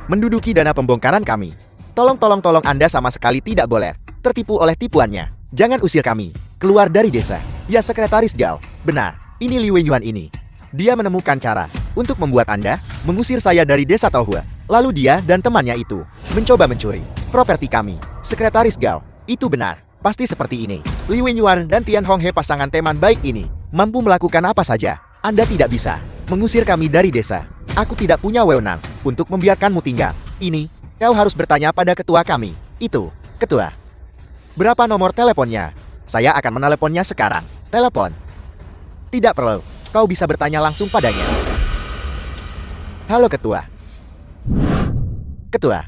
menduduki dana pembongkaran kami. Tolong Anda sama sekali tidak boleh tertipu oleh tipuannya. Jangan usir kami keluar dari desa. Ya Sekretaris Gao, benar. Ini Li Wenyuan ini. Dia menemukan cara untuk membuat Anda mengusir saya dari desa Tohua. Lalu dia dan temannya itu mencoba mencuri properti kami. Sekretaris Gao, itu benar. Pasti seperti ini. Li Wenyuan dan Tian Honghe pasangan teman baik ini mampu melakukan apa saja. Anda tidak bisa mengusir kami dari desa. Aku tidak punya wewenang untuk membiarkanmu tinggal. Ini, kau harus bertanya pada ketua kami. Itu, ketua. Berapa nomor teleponnya? Saya akan meneleponnya sekarang. Telepon. Tidak perlu. Kau bisa bertanya langsung padanya. Halo ketua. Ketua.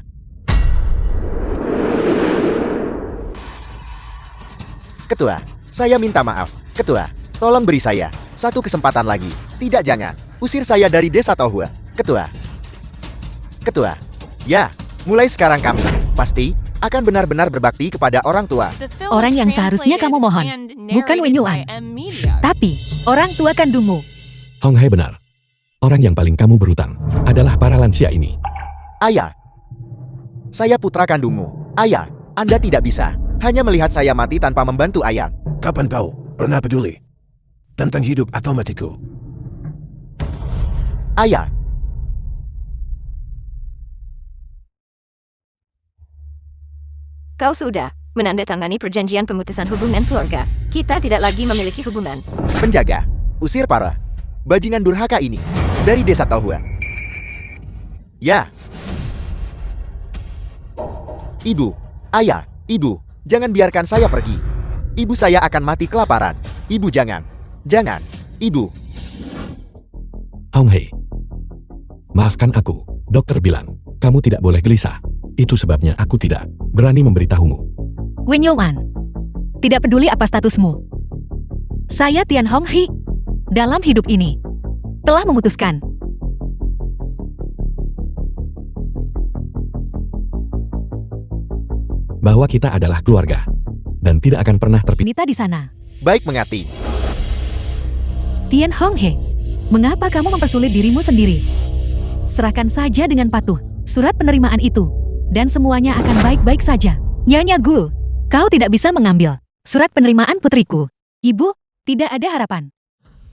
Ketua, saya minta maaf. Ketua, tolong beri saya satu kesempatan lagi. Tidak, jangan usir saya dari desa Tohua. Ketua. Ketua. Ya, mulai sekarang kami pasti akan benar-benar berbakti kepada orang tua. The film Orang was yang seharusnya kamu translated mohon, and bukan narrated Wenyuan. by M. Media. Tapi, orang tua kandungmu. Hong Hai benar. Orang yang paling kamu berutang adalah para lansia ini. Ayah. Saya putra kandungmu. Ayah, Anda tidak bisa hanya melihat saya mati tanpa membantu ayah. Kapan kau pernah peduli tentang hidup atau matiku? Ayah. Kau sudah menandatangani perjanjian pemutusan hubungan keluarga. Kita tidak lagi memiliki hubungan. Penjaga, usir para bajingan durhaka ini dari desa Tohua. Ya. Ibu, ayah, ibu, jangan biarkan saya pergi. Ibu saya akan mati kelaparan. Ibu jangan. Jangan. Ibu. Hong Hai. Maafkan aku, dokter bilang, kamu tidak boleh gelisah. Itu sebabnya aku tidak berani memberitahumu. Wenyuan. Tidak peduli apa statusmu. Saya Tian Honghe. Dalam hidup ini, telah memutuskan. Bahwa kita adalah keluarga. Dan tidak akan pernah terpisah. Nita di sana. Baik mengerti. Tian Honghe. Mengapa kamu mempersulit dirimu sendiri? Serahkan saja dengan patuh surat penerimaan itu. Dan semuanya akan baik-baik saja. Nyonya Gul, kau tidak bisa mengambil surat penerimaan putriku. Ibu, tidak ada harapan.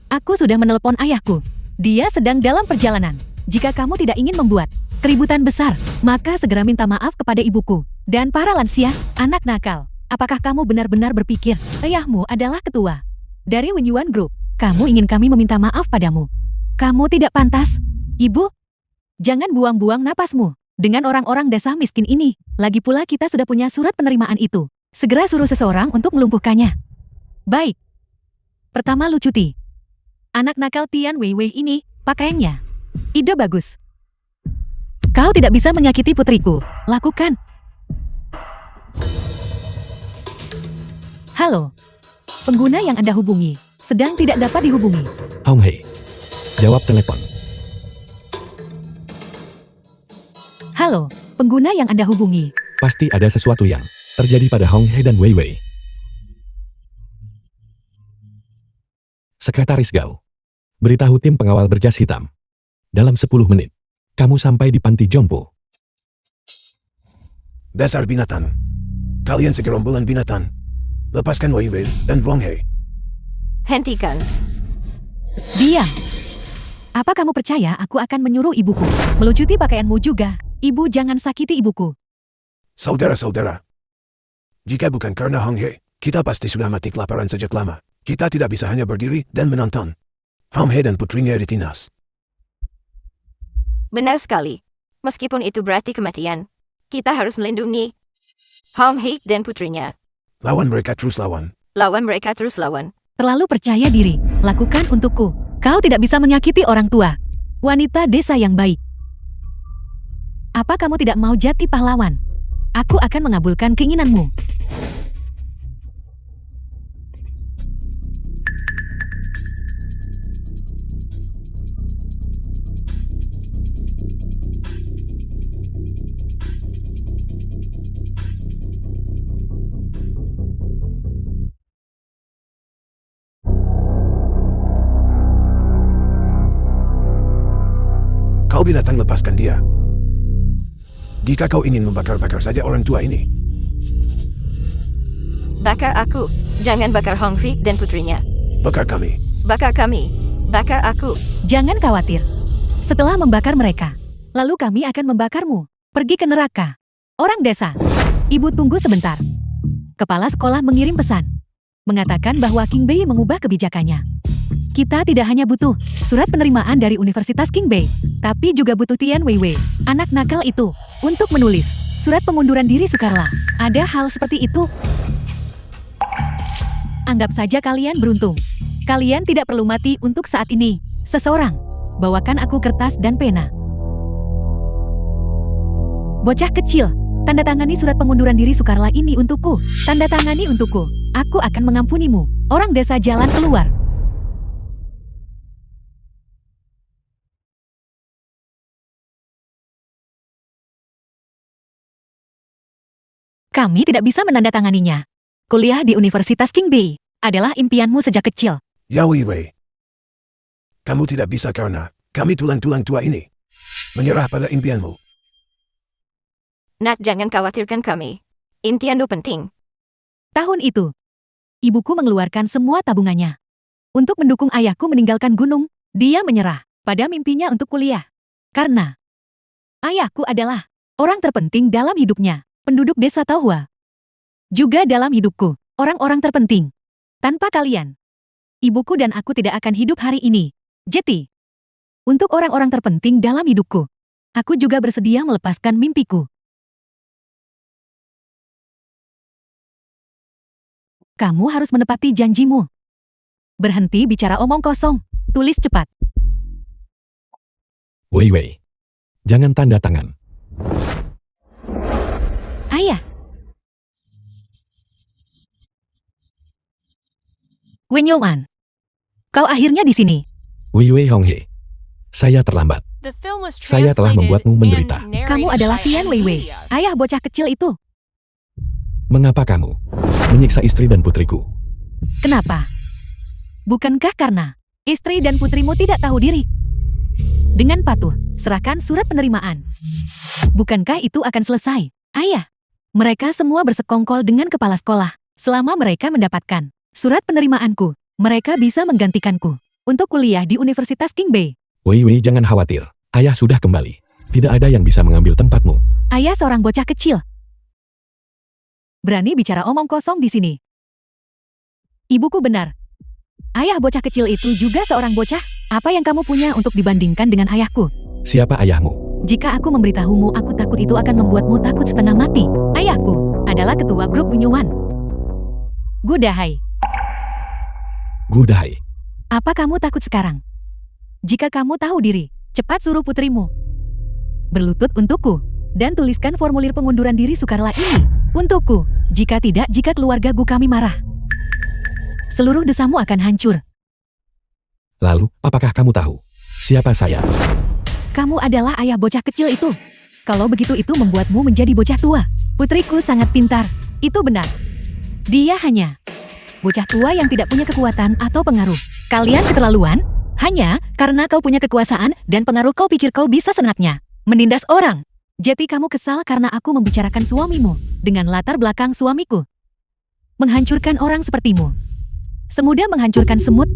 Aku sudah menelepon ayahku. Dia sedang dalam perjalanan. Jika kamu tidak ingin membuat keributan besar, maka segera minta maaf kepada ibuku. Dan para lansia, anak nakal. Apakah kamu benar-benar berpikir ayahmu adalah ketua dari Wenyuan Group? Kamu ingin kami meminta maaf padamu? Kamu tidak pantas. Ibu, jangan buang-buang napasmu dengan orang-orang desa miskin ini. Lagi pula kita sudah punya surat penerimaan itu. Segera suruh seseorang untuk melumpuhkannya. Baik. Pertama Lucuti. Anak nakal Tian Weiwei ini, pakaiannya. Ide bagus. Kau tidak bisa menyakiti putriku. Lakukan. Halo. Pengguna yang Anda hubungi sedang tidak dapat dihubungi. Hong Hai. Jawab telepon. Halo, pengguna yang Anda hubungi. Pasti ada sesuatu yang terjadi pada Hong Hai dan Wei Wei. Sekretaris Gao. Beritahu tim pengawal berjas hitam. Dalam 10 menit, kamu sampai di panti jompo. Dasar binatang. Kalian segerombolan binatang. Lepaskan Wei Wei dan Hong Hai. Hentikan. Diam. Apa kamu percaya aku akan menyuruh ibuku melucuti pakaianmu juga? Ibu jangan sakiti ibuku. Saudara-saudara, jika bukan karena Hong Hei, kita pasti sudah mati kelaparan sejak lama. Kita tidak bisa hanya berdiri dan menonton Hong Hei dan putrinya ditindas. Benar sekali. Meskipun itu berarti kematian, kita harus melindungi Hong Hei dan putrinya. Lawan mereka terus lawan. Lawan mereka terus lawan. Terlalu percaya diri. Lakukan untukku. Kau tidak bisa menyakiti orang tua. Wanita desa yang baik. Apa kamu tidak mau jadi pahlawan? Aku akan mengabulkan keinginanmu. Kau binatang, lepaskan dia. Jika kau ingin membakar-bakar saja orang tua ini. Bakar aku. Jangan bakar Hong Hei dan putrinya. Bakar kami. Bakar kami. Bakar aku. Jangan khawatir. Setelah membakar mereka, lalu kami akan membakarmu. Pergi ke neraka. Orang desa. Ibu tunggu sebentar. Kepala sekolah mengirim pesan. Mengatakan bahwa King Bei mengubah kebijakannya. Kita tidak hanya butuh surat penerimaan dari Universitas King Bei, tapi juga butuh Tian Weiwei, anak nakal itu, untuk menulis surat pengunduran diri Sukarla. Ada hal seperti itu. Anggap saja kalian beruntung. Kalian tidak perlu mati untuk saat ini. Seseorang, bawakan aku kertas dan pena. Bocah kecil, tanda tangani surat pengunduran diri Sukarla ini untukku. Tanda tangani untukku. Aku akan mengampunimu. Orang desa jalan keluar. Kami tidak bisa menandatanganinya. Kuliah di Universitas King Bei adalah impianmu sejak kecil. Yao Wei. Kamu tidak bisa karena kami tulang-tulang tua ini menyerah pada impianmu. Nat, jangan khawatirkan kami. Impianmu penting. Tahun itu, ibuku mengeluarkan semua tabungannya. Untuk mendukung ayahku meninggalkan gunung, dia menyerah pada mimpinya untuk kuliah. Karena ayahku adalah orang terpenting dalam hidupnya. Penduduk desa Taohua. Juga dalam hidupku, orang-orang terpenting. Tanpa kalian, ibuku dan aku tidak akan hidup hari ini. Jadi, untuk orang-orang terpenting dalam hidupku, aku juga bersedia melepaskan mimpiku. Kamu harus menepati janjimu. Berhenti bicara omong kosong. Tulis cepat. Weiwei. Jangan tanda tangan. Ayah. Wenyuan. Kau akhirnya di sini. Weiwei Hong Hei. Saya terlambat. The film was Saya telah translated membuatmu menderita. and narrated Kamu adalah by Tian Weiwei, Julia. ayah bocah kecil itu. Mengapa kamu menyiksa istri dan putriku? Kenapa? Bukankah karena istri dan putrimu tidak tahu diri? Dengan patuh, serahkan surat penerimaan. Bukankah itu akan selesai, ayah? Mereka semua bersekongkol dengan kepala sekolah. Selama mereka mendapatkan surat penerimaanku, mereka bisa menggantikanku untuk kuliah di Universitas King Bei. Weiwei, jangan khawatir. Ayah sudah kembali. Tidak ada yang bisa mengambil tempatmu. Ayah seorang bocah kecil. Berani bicara omong kosong di sini. Ibuku benar. Ayah bocah kecil itu juga seorang bocah. Apa yang kamu punya untuk dibandingkan dengan ayahku? Siapa ayahmu? Jika aku memberitahumu, aku takut itu akan membuatmu takut setengah mati. Ayahku adalah ketua grup Wenyuan. Gudahai. Gudahai. Apa kamu takut sekarang? Jika kamu tahu diri, cepat suruh putrimu berlutut untukku dan tuliskan formulir pengunduran diri Sukarla ini untukku. Jika tidak, jika keluarga Gu kami marah, seluruh desamu akan hancur. Lalu, apakah kamu tahu siapa saya? Kamu adalah ayah bocah kecil itu. Kalau begitu itu membuatmu menjadi bocah tua. Putriku sangat pintar. Itu benar. Dia hanya bocah tua yang tidak punya kekuatan atau pengaruh. Kalian keterlaluan? Hanya karena kau punya kekuasaan dan pengaruh kau pikir kau bisa senaknya menindas orang. Jadi kamu kesal karena aku membicarakan suamimu dengan latar belakang suamiku. Menghancurkan orang sepertimu semudah menghancurkan semut.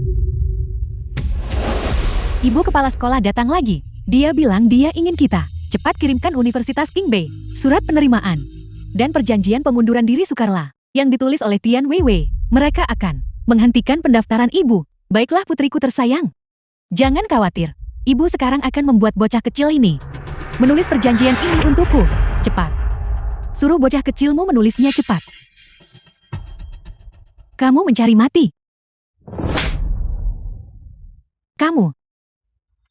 Ibu kepala sekolah datang lagi. Dia bilang dia ingin kita cepat kirimkan Universitas King Bei surat penerimaan. dan perjanjian pengunduran diri Sukarla yang ditulis oleh Tian Weiwei. Mereka akan menghentikan pendaftaran ibu. Baiklah putriku tersayang. Jangan khawatir. Ibu sekarang akan membuat bocah kecil ini menulis perjanjian ini untukku. Cepat. Suruh bocah kecilmu menulisnya cepat. Kamu mencari mati.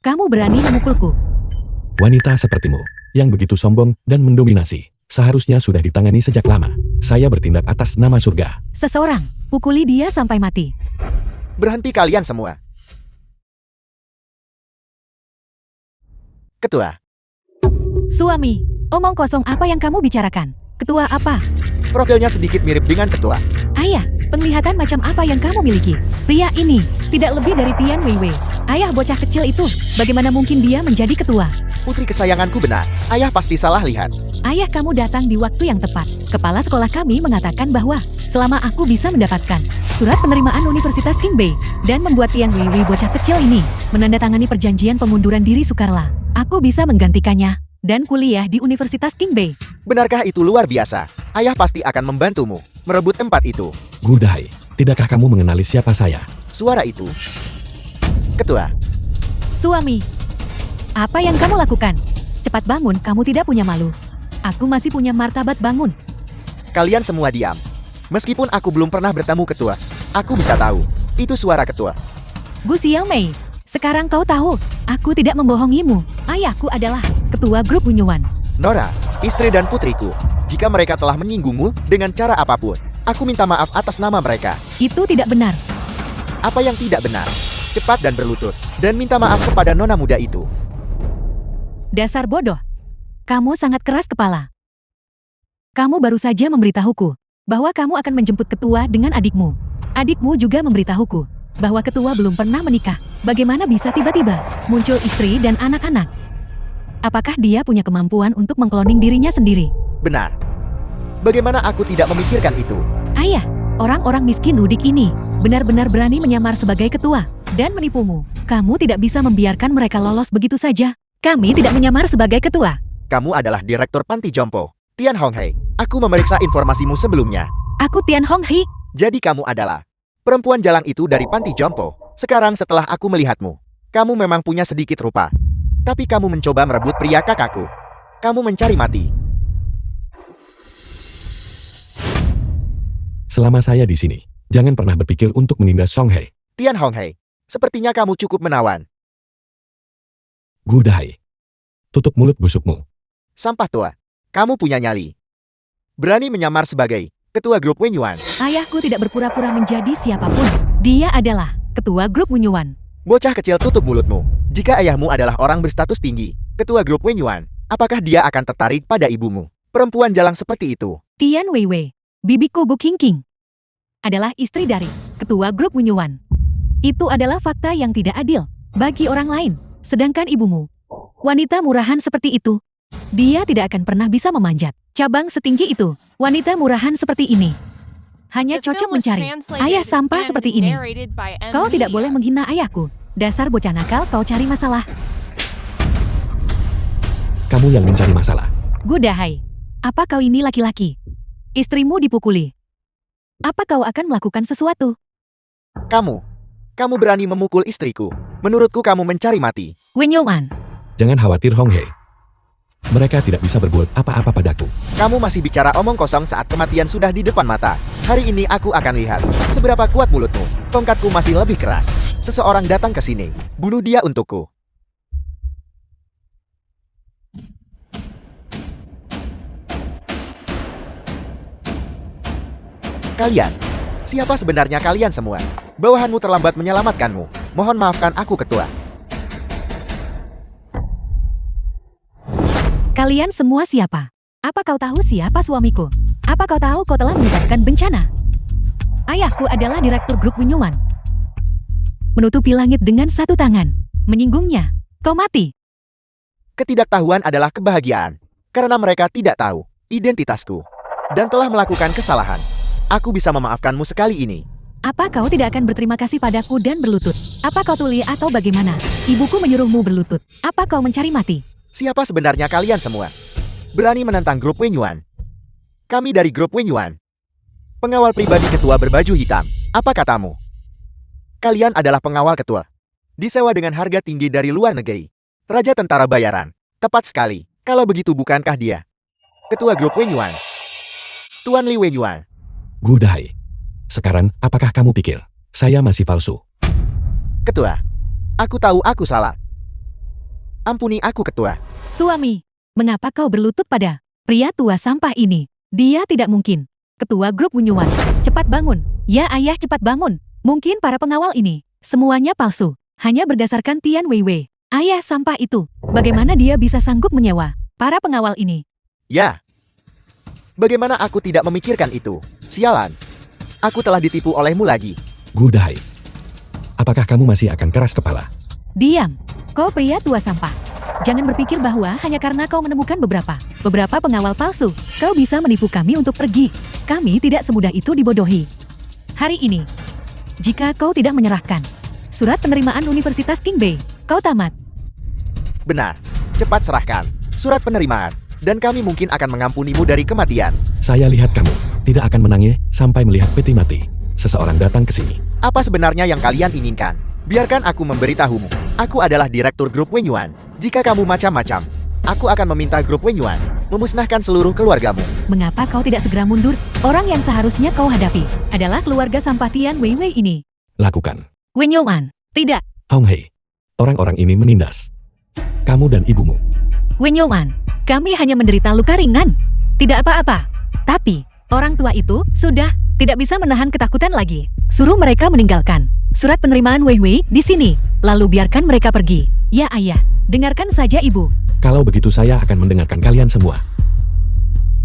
Kamu berani memukulku. Wanita sepertimu, yang begitu sombong dan mendominasi, seharusnya sudah ditangani sejak lama. Saya bertindak atas nama surga. Seseorang, pukuli dia sampai mati. Berhenti kalian semua. Ketua, Suami, omong kosong apa yang kamu bicarakan? Ketua apa? profilnya sedikit mirip dengan ketua. Ayah, penglihatan macam apa yang kamu miliki? Pria ini, tidak lebih dari Tian Weiwei. Ayah bocah kecil itu, bagaimana mungkin dia menjadi ketua? Putri kesayanganku benar. Ayah pasti salah lihat. Ayah kamu datang di waktu yang tepat. Kepala sekolah kami mengatakan bahwa selama aku bisa mendapatkan surat penerimaan Universitas Qingbei dan membuat Tian Weiwei bocah kecil ini menandatangani perjanjian pengunduran diri Sukarla, aku bisa menggantikannya dan kuliah di Universitas Qingbei. Benarkah itu luar biasa? Ayah pasti akan membantumu merebut tempat itu. Gudai, tidakkah kamu mengenali siapa saya? Suara itu. Ketua, Suami, apa yang kamu lakukan? Cepat bangun, kamu tidak punya malu. Aku masih punya martabat, bangun. kalian semua diam. Meskipun aku belum pernah bertemu ketua, aku bisa tahu. Itu suara ketua. Gu Xiaomei, sekarang kau tahu, aku tidak membohongimu. Ayahku adalah ketua grup Wunyuan. Nora, istri dan putriku. Jika mereka telah menyinggungmu dengan cara apapun, aku minta maaf atas nama mereka. Itu tidak benar. Apa yang tidak benar? Cepat dan berlutut, dan minta maaf kepada nona muda itu. Dasar bodoh. Kamu sangat keras kepala. Kamu baru saja memberitahuku bahwa kamu akan menjemput ketua dengan adikmu. Adikmu juga memberitahuku bahwa ketua belum pernah menikah. Bagaimana bisa tiba-tiba muncul istri dan anak-anak? Apakah dia punya kemampuan untuk mengkloning dirinya sendiri? Benar. Bagaimana aku tidak memikirkan itu? Ayah, orang-orang miskin Hudik ini benar-benar berani menyamar sebagai ketua dan menipumu. Kamu tidak bisa membiarkan mereka lolos begitu saja. Kami tidak menyamar sebagai ketua. Kamu adalah direktur panti jompo, Tian Honghei. Aku memeriksa informasimu sebelumnya. Aku Tian Honghei. Jadi kamu adalah perempuan jalang itu dari panti jompo. Sekarang setelah aku melihatmu, kamu memang punya sedikit rupa. Tapi kamu mencoba merebut pria kakakku. Kamu mencari mati. Selama saya di sini, jangan pernah berpikir untuk menindas Songhai. Tian Honghei, sepertinya kamu cukup menawan. Gudai, tutup mulut busukmu. Sampah tua. Kamu punya nyali. Berani menyamar sebagai ketua grup Wenyuan. Ayahku tidak berpura-pura menjadi siapapun. Dia adalah ketua grup Wunyuan. Bocah kecil, tutup mulutmu. Jika ayahmu adalah orang berstatus tinggi, ketua grup Wenyuan, apakah dia akan tertarik pada ibumu? Perempuan jalang seperti itu. Tian Weiwei, bibiku Bu Qingqing, adalah istri dari ketua grup Wunyuan. Itu adalah fakta yang tidak adil bagi orang lain. Sedangkan ibumu, wanita murahan seperti itu, dia tidak akan pernah bisa memanjat cabang setinggi itu. Wanita murahan seperti ini hanya The cocok film was mencari translated ayah sampah and seperti ini. narrated by M. Kau tidak Media. boleh menghina ayahku. Dasar bocah nakal, kau cari masalah. Kamu yang mencari masalah. Gudahai, apa kau ini laki-laki? Istrimu dipukuli. Apa kau akan melakukan sesuatu? Kamu berani memukul istriku. Menurutku kamu mencari mati. Wenyuan, Jangan khawatir Honghei. Mereka tidak bisa berbuat apa-apa padaku. Kamu masih bicara omong kosong saat kematian sudah di depan mata. Hari ini aku akan lihat seberapa kuat mulutmu. Tongkatku masih lebih keras. Seseorang datang ke sini. Bunuh dia untukku. Kalian, siapa sebenarnya kalian semua? Bawahanmu terlambat menyelamatkanmu. Mohon maafkan aku, ketua. kalian semua siapa? Apa kau tahu siapa suamiku? Apa kau tahu kau telah menyebabkan bencana? Ayahku adalah direktur grup Wunyuan. Menutupi langit dengan satu tangan. Menyinggungnya. Kau mati. Ketidaktahuan adalah kebahagiaan. Karena mereka tidak tahu identitasku. Dan telah melakukan kesalahan. Aku bisa memaafkanmu sekali ini. Apa kau tidak akan berterima kasih padaku dan berlutut? Apa kau tuli atau bagaimana? Ibuku menyuruhmu berlutut. Apa kau mencari mati? Siapa sebenarnya kalian semua? Berani menentang grup Wenyuan? Kami dari grup Wenyuan. Pengawal pribadi ketua berbaju hitam. Apa katamu? Kalian adalah pengawal ketua. Disewa dengan harga tinggi dari luar negeri. Raja tentara bayaran. Tepat sekali. Kalau begitu bukankah dia ketua grup Wenyuan? Tuan Li Wenyuan. Gudahai. Sekarang, apakah kamu pikir saya masih palsu? Ketua. Aku tahu aku salah. Ampuni aku, ketua. Suami, mengapa kau berlutut pada pria tua sampah ini? Dia tidak mungkin. Ketua grup Wenyuan, cepat bangun. Ya ayah, cepat bangun. Mungkin para pengawal ini semuanya palsu. Hanya berdasarkan Tian Weiwei. Ayah sampah itu. Bagaimana dia bisa sanggup menyewa para pengawal ini? Ya. Bagaimana aku tidak memikirkan itu? Sialan. Aku telah ditipu olehmu lagi. Gudahai. Apakah kamu masih akan keras kepala? Diam. Kau pria tua sampah. Jangan berpikir bahwa hanya karena kau menemukan beberapa pengawal palsu, kau bisa menipu kami untuk pergi. Kami tidak semudah itu dibodohi. Hari ini, jika kau tidak menyerahkan surat penerimaan Universitas Qingbei, kau tamat. Benar. Cepat serahkan surat penerimaan, dan kami mungkin akan mengampunimu dari kematian. Saya lihat kamu tidak akan menangis sampai melihat peti mati. Seseorang datang ke sini. Apa sebenarnya yang kalian inginkan? Biarkan aku memberitahumu. Aku adalah direktur grup Wenyuan. Jika kamu macam-macam, aku akan meminta grup Wenyuan memusnahkan seluruh keluargamu. Mengapa kau tidak segera mundur? Orang yang seharusnya kau hadapi adalah keluarga sampah Tian Weiwei ini. Lakukan. Wenyuan, tidak. Hong Hei. Orang-orang ini menindas kamu dan ibumu. Wenyuan, kami hanya menderita luka ringan. Tidak apa-apa. Tapi, orang tua itu sudah tidak bisa menahan ketakutan lagi. Suruh mereka meninggalkan surat penerimaan Weiwei di sini. Lalu biarkan mereka pergi. Ya ayah, dengarkan saja ibu. Kalau begitu saya akan mendengarkan kalian semua.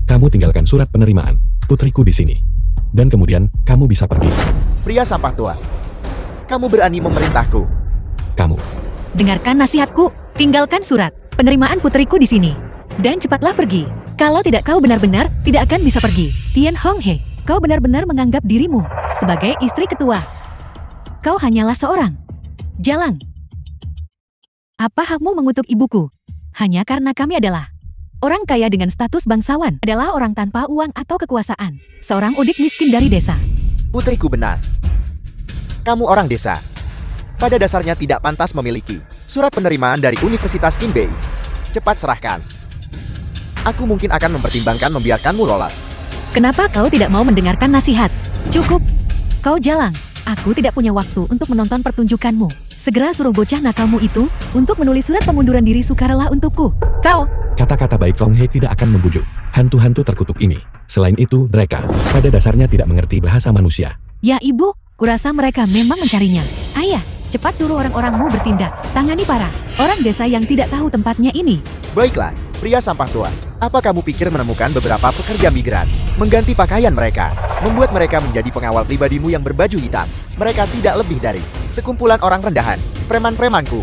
Kamu tinggalkan surat penerimaan putriku di sini. Dan kemudian, kamu bisa pergi. Pria sampah tua. Kamu berani memerintahku. Kamu. Dengarkan nasihatku, tinggalkan surat penerimaan putriku di sini. Dan cepatlah pergi. Kalau tidak kau benar-benar tidak akan bisa pergi. Tian Hong Hei, kau benar-benar menganggap dirimu sebagai istri ketua. Kau hanyalah seorang jalang. Apa hakmu mengutuk ibuku? Hanya karena kami adalah orang kaya dengan status bangsawan, adalah orang tanpa uang atau kekuasaan. Seorang udik miskin dari desa. Putriku benar. Kamu orang desa. Pada dasarnya tidak pantas memiliki surat penerimaan dari Universitas Qingbei. Cepat serahkan. Aku mungkin akan mempertimbangkan membiarkanmu lolos. Kenapa kau tidak mau mendengarkan nasihat? Cukup. Kau jalang. Aku tidak punya waktu untuk menonton pertunjukanmu. Segera suruh bocah nakalmu itu untuk menulis surat pengunduran diri sukarela untukku. Kau. Kata-kata baik Long Hei tidak akan membujuk hantu-hantu terkutuk ini. Selain itu, mereka pada dasarnya tidak mengerti bahasa manusia. Ya ibu, kurasa mereka memang mencarinya. Ayah, cepat suruh orang-orangmu bertindak. Tangani para orang desa yang tidak tahu tempatnya ini. Baiklah, pria sampah tua. Apa kamu pikir menemukan beberapa pekerja migran, mengganti pakaian mereka, membuat mereka menjadi pengawal pribadimu yang berbaju hitam? Mereka tidak lebih dari sekumpulan orang rendahan, preman-premanku.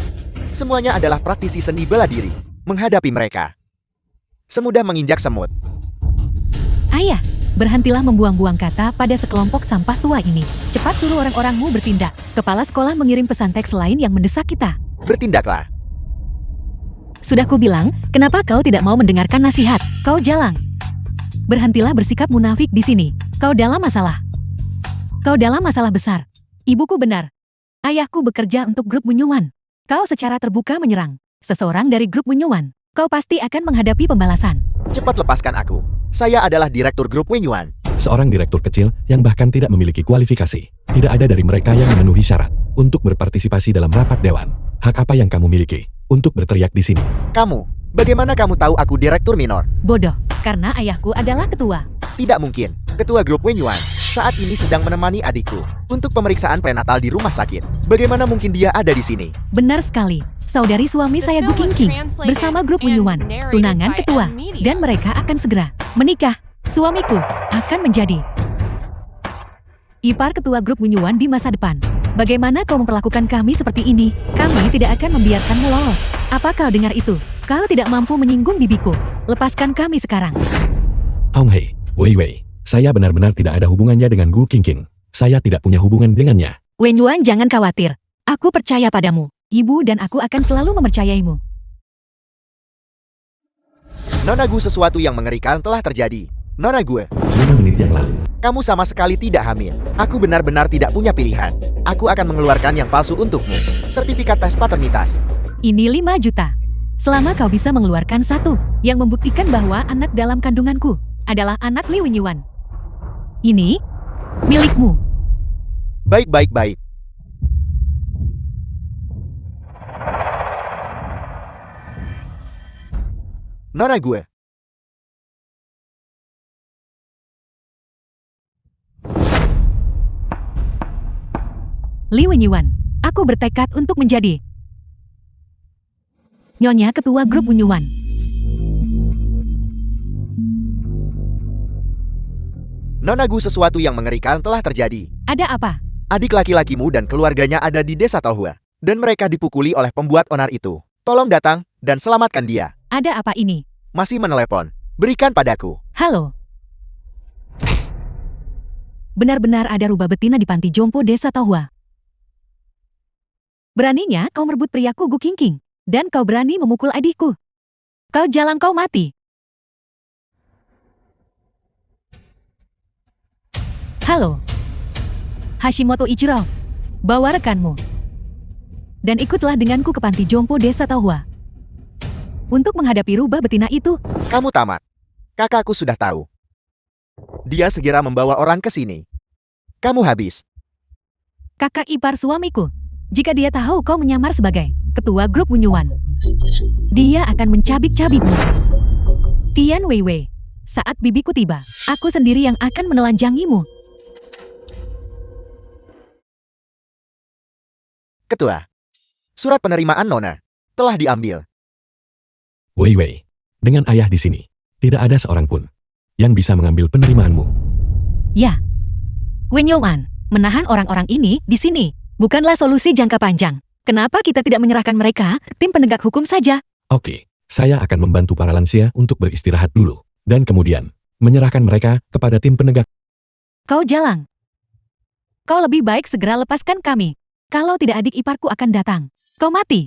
Semuanya adalah praktisi seni bela diri. Menghadapi mereka semudah menginjak semut. Ayah, berhentilah membuang-buang kata pada sekelompok sampah tua ini. Cepat suruh orang-orangmu bertindak. Kepala sekolah mengirim pesan teks lain yang mendesak kita. Bertindaklah. Sudah kubilang, kenapa kau tidak mau mendengarkan nasihat? Kau jalang. Berhentilah bersikap munafik di sini. Kau dalam masalah. Kau dalam masalah besar. Ibuku benar. Ayahku bekerja untuk grup Wenyuan. Kau secara terbuka menyerang seseorang dari grup Wenyuan. Kau pasti akan menghadapi pembalasan. Cepat lepaskan aku. Saya adalah direktur grup Wenyuan. Seorang direktur kecil yang bahkan tidak memiliki kualifikasi. Tidak ada dari mereka yang memenuhi syarat untuk berpartisipasi dalam rapat dewan. Hak apa yang kamu miliki untuk berteriak di sini? Kamu, bagaimana kamu tahu aku direktur minor? Bodoh, karena ayahku adalah ketua. Tidak mungkin. Ketua grup Wenyuan saat ini sedang menemani adikku untuk pemeriksaan prenatal di rumah sakit. Bagaimana mungkin dia ada di sini? Benar sekali. Saudari suami saya Gu Qingqing bersama grup Wenyuan, tunangan ketua, dan mereka akan segera menikah. Suamiku akan menjadi ipar ketua grup Wenyuan di masa depan. Bagaimana kau memperlakukan kami seperti ini? Kami tidak akan membiarkanmu lolos. Apa kau dengar itu? Kau tidak mampu menyinggung bibiku. Lepaskan kami sekarang. Hong Hei, Weiwei, saya benar-benar tidak ada hubungannya dengan Gu Qingqing. Saya tidak punya hubungan dengannya. Wenyuan, jangan khawatir. Aku percaya padamu. Ibu dan aku akan selalu mempercayaimu. Nona Gu, sesuatu yang mengerikan telah terjadi. Nona gue, 5 menit yang lalu. kamu sama sekali tidak hamil. Aku benar-benar tidak punya pilihan. Aku akan mengeluarkan yang palsu untukmu. Sertifikat tes paternitas. Ini 5 juta. Selama kau bisa mengeluarkan satu yang membuktikan bahwa anak dalam kandunganku adalah anak Li Wenyuan. Ini milikmu. Baik, baik, baik. Nona gue, Li Wenyuan, aku bertekad untuk menjadi Nyonya Ketua Grup Wenyuan. Nona gue, sesuatu yang mengerikan telah terjadi. Ada apa? Adik laki-lakimu dan keluarganya ada di desa Tohua. Dan mereka dipukuli oleh pembuat onar itu. Tolong datang dan selamatkan dia. Ada apa ini? Masih menelepon. Berikan padaku. Halo. Benar-benar ada rubah betina di panti jompo desa Tohua. Beraninya kau merebut priaku Gu Kingking. Dan kau berani memukul adikku. Kau jalang, kau mati. Halo. Hashimoto Ichiro. Bawa rekanmu. Dan ikutlah denganku ke panti jompo desa Tohua. Untuk menghadapi rubah betina itu. Kamu tamat. Kakakku sudah tahu. Dia segera membawa orang ke sini. Kamu habis. Kakak ipar suamiku. Jika dia tahu kau menyamar sebagai ketua grup Wenyuan, dia akan mencabik-cabikmu. Tian Weiwei, saat bibiku tiba, aku sendiri yang akan menelanjangimu. Ketua. Surat penerimaan Nona telah diambil. Wei Wei, dengan ayah di sini, tidak ada seorang pun yang bisa mengambil penerimaanmu. Ya, Wenyuan, menahan orang-orang ini di sini bukanlah solusi jangka panjang. Kenapa kita tidak menyerahkan mereka, tim penegak hukum saja? Oke, saya akan membantu para lansia untuk beristirahat dulu, dan kemudian menyerahkan mereka kepada tim penegak. Kau jalang. Kau lebih baik segera lepaskan kami. Kalau tidak adik iparku akan datang. Kau mati.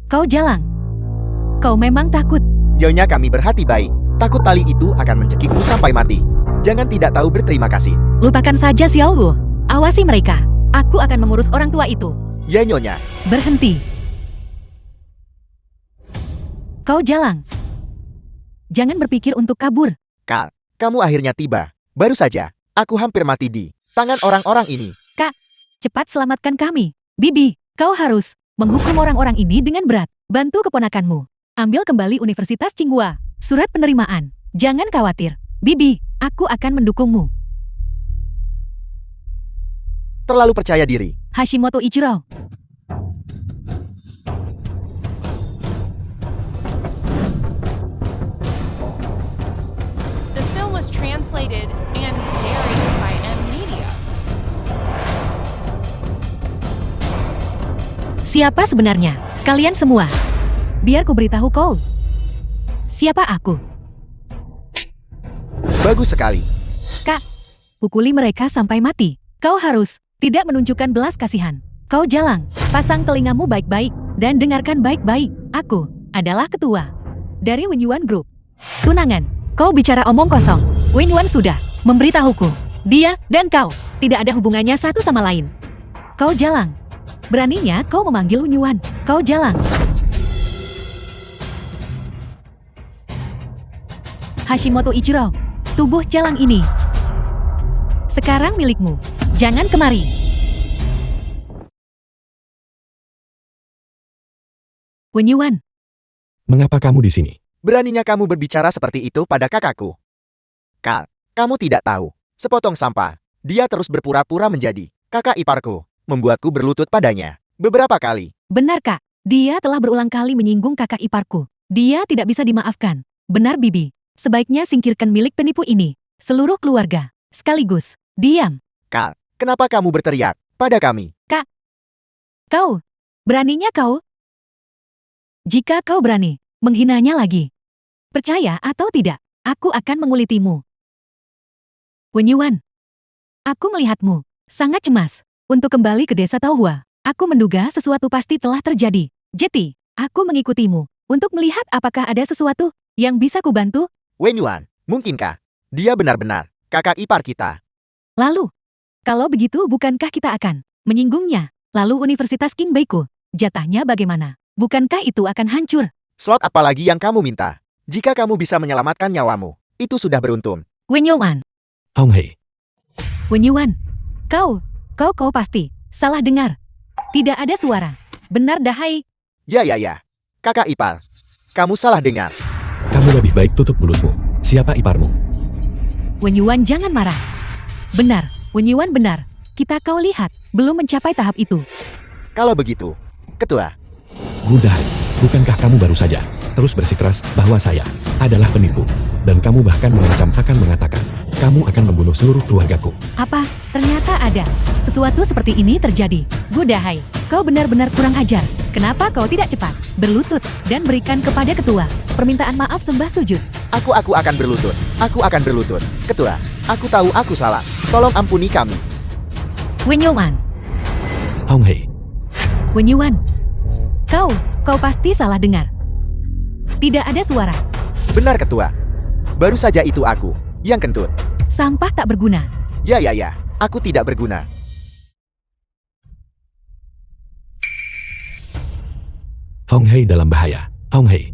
Kau jalang. Kau memang takut. Nyonya, kami berhati baik. Takut tali itu akan mencekikmu sampai mati. Jangan tidak tahu berterima kasih. Lupakan saja Xiao Wu. Awasi mereka. Aku akan mengurus orang tua itu. Ya, Nyonya. Berhenti. Kau jalang. Jangan berpikir untuk kabur. Kal, kamu akhirnya tiba. Baru saja, aku hampir mati di tangan orang-orang ini. Cepat selamatkan kami. Bibi, kau harus menghukum orang-orang ini dengan berat. Bantu keponakanmu. Ambil kembali Universitas Tsinghua. Surat penerimaan. Jangan khawatir. Bibi, aku akan mendukungmu. Terlalu percaya diri. Hashimoto Ichiro. The film was translated and narrated by M Media. Siapa sebenarnya? Kalian semua. Biar ku beritahu kau. Siapa aku? Bagus sekali. Kak, pukuli mereka sampai mati. Kau harus tidak menunjukkan belas kasihan. Kau jalang, pasang telingamu baik-baik, dan dengarkan baik-baik. Aku adalah ketua dari Wenyuan Group. Tunangan, kau bicara omong kosong. Wenyuan sudah memberitahuku. Dia dan kau tidak ada hubungannya satu sama lain. Kau jalang. Beraninya kau memanggil Wenyuan. Kau jalang. Hashimoto Ichiro, tubuh jalang ini sekarang milikmu. Jangan kemari. Wenyuan, Mengapa kamu di sini? Beraninya kamu berbicara seperti itu pada kakakku. Kal, kamu tidak tahu. Sepotong sampah. Dia terus berpura-pura menjadi kakak iparku. Membuatku berlutut padanya. Beberapa kali. benar Kak? Dia telah berulang kali menyinggung kakak iparku. Dia tidak bisa dimaafkan. Benar Bibi. Sebaiknya singkirkan milik penipu ini. Seluruh keluarga. Sekaligus. Diam. Kal, kenapa kamu berteriak pada kami? Kau. Beraninya kau? Jika kau berani menghinanya lagi. Percaya atau tidak, aku akan mengulitimu. Wenyuan. Aku melihatmu. Sangat cemas. Untuk kembali ke desa Tohua. Aku menduga sesuatu pasti telah terjadi. Jeti, aku mengikutimu untuk melihat apakah ada sesuatu yang bisa kubantu. Wen Yuan, mungkinkah? Dia benar-benar kakak ipar kita. Lalu, kalau begitu bukankah kita akan menyinggungnya? Lalu Universitas King Beiku, jatahnya bagaimana? Bukankah itu akan hancur? Slot apa lagi yang kamu minta? Jika kamu bisa menyelamatkan nyawamu, itu sudah beruntung. Wen Yuan, Hong Hei, Wen Yuan, kau pasti salah dengar. Tidak ada suara. Benar dahai. Ya, kakak ipar. Kamu salah dengar. kamu lebih baik tutup mulutmu. Siapa iparmu? Wen Yuan jangan marah. Benar, Wen Yuan benar. Kita kau lihat, belum mencapai tahap itu. Kalau begitu, Ketua, Gudahai, bukankah kamu baru saja terus bersikeras bahwa saya adalah penipu? Dan kamu bahkan mengancam akan mengatakan, kamu akan membunuh seluruh keluargaku. Apa? Ternyata ada. Sesuatu seperti ini terjadi. Gudahai, kau benar-benar kurang ajar. Kenapa kau tidak cepat berlutut dan berikan kepada ketua permintaan maaf sembah sujud? aku akan berlutut. Aku akan berlutut. Ketua, aku tahu aku salah. Tolong ampuni kami. Wen Yuan, Hong Hei, Wen Yuan, kau pasti salah dengar. Tidak ada suara. Benar, Ketua. Baru saja itu aku yang kentut. Sampah tak berguna. Ya, aku tidak berguna. Hong Hei dalam bahaya. Hong Hei,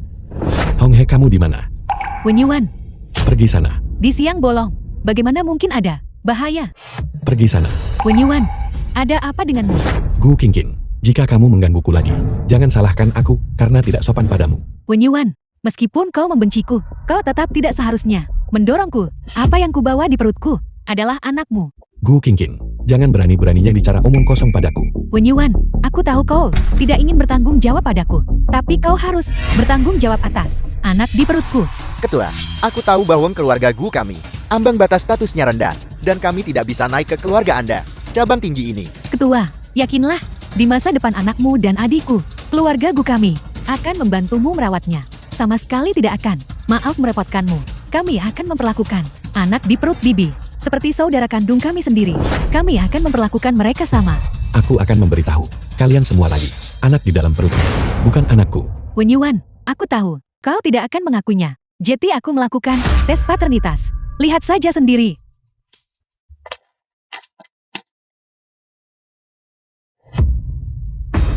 kamu di mana? Wen Yuan, Pergi sana, di siang bolong. Bagaimana mungkin ada bahaya? pergi sana. Wen Yuan, ada apa denganmu? Gu Qingqing, jika kamu menggangguku lagi, jangan salahkan aku karena tidak sopan padamu. Wen Yuan, meskipun kau membenciku, kau tetap tidak seharusnya mendorongku. Apa yang kubawa di perutku adalah anakmu. Gu Qingqing, jangan berani-beraninya bicara omong kosong padaku. Wen Yuan, aku tahu kau tidak ingin bertanggung jawab padaku. Tapi kau harus bertanggung jawab atas anak di perutku. Ketua, aku tahu bahwa keluarga Gu kami ambang batas statusnya rendah, dan kami tidak bisa naik ke keluarga Anda cabang tinggi ini. Ketua, yakinlah, di masa depan anakmu dan adikku, keluarga Gu kami akan membantumu merawatnya. Sama sekali tidak akan. Maaf merepotkanmu. Kami akan memperlakukan anak di perut bibi seperti saudara kandung kami sendiri. Kami akan memperlakukan mereka sama. Aku akan memberitahu kalian semua lagi. Anak di dalam perutmu, bukan anakku. Wen Yuan, aku tahu, kau tidak akan mengakuinya. Jadi aku melakukan tes paternitas. Lihat saja sendiri.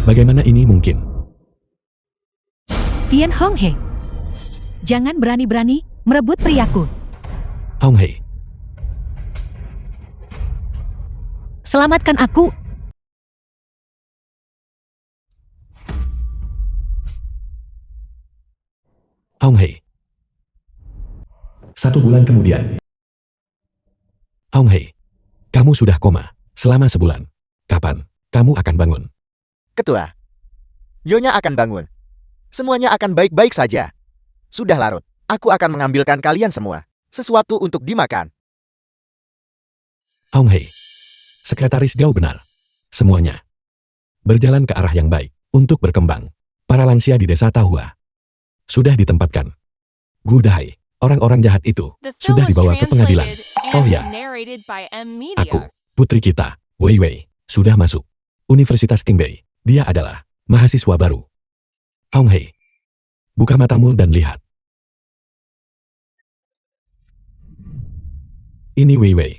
Bagaimana ini mungkin? Tian Hong Hei, jangan berani-berani merebut priaku. Hong Hei, Selamatkan aku. Hong Hei. 1 bulan kemudian. Hong Hei, kamu sudah koma selama sebulan. Kapan kamu akan bangun? Ketua, Nyonya akan bangun. Semuanya akan baik-baik saja. Sudah larut. Aku akan mengambilkan kalian semua sesuatu untuk dimakan. Hong Hei, Sekretaris Gao benar. Semuanya berjalan ke arah yang baik untuk berkembang. Para lansia di desa Tahua sudah ditempatkan. Gudahai, orang-orang jahat itu The film sudah was dibawa ke pengadilan. translated Oh and ya, narrated by M Media. aku, putri kita, Wei Wei, sudah masuk Universitas Qingbei. Dia adalah mahasiswa baru. Hong Hei, buka matamu dan lihat. Ini Wei Wei.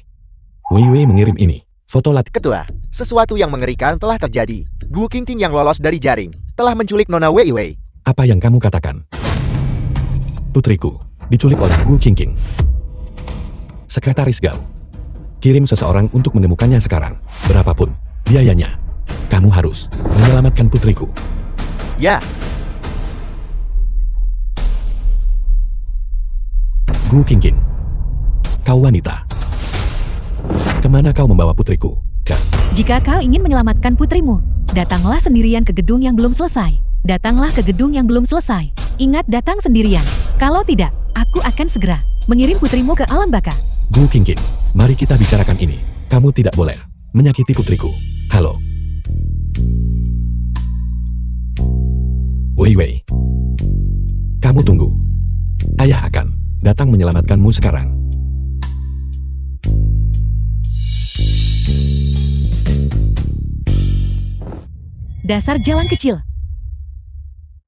Wei Wei mengirim ini. Foto lat. Ketua, sesuatu yang mengerikan telah terjadi. Gu Qingqing yang lolos dari jaring telah menculik Nona Wei Wei. Apa yang kamu katakan? Putriku, diculik oleh Gu Qingqing. Sekretaris Gao, kirim seseorang untuk menemukannya sekarang. Berapapun biayanya, kamu harus menyelamatkan putriku. Ya, Gu Qingqing, kau wanita. Kemana kau membawa putriku? Jika kau ingin menyelamatkan putrimu, datanglah sendirian ke gedung yang belum selesai. Datanglah ke gedung yang belum selesai. Ingat datang sendirian. Kalau tidak, aku akan segera mengirim putrimu ke alam baka. Gu Qingqing, mari kita bicarakan ini. Kamu tidak boleh menyakiti putriku. Halo. Wei Wei. Kamu tunggu. Ayah akan datang menyelamatkanmu sekarang. Dasar jalang kecil.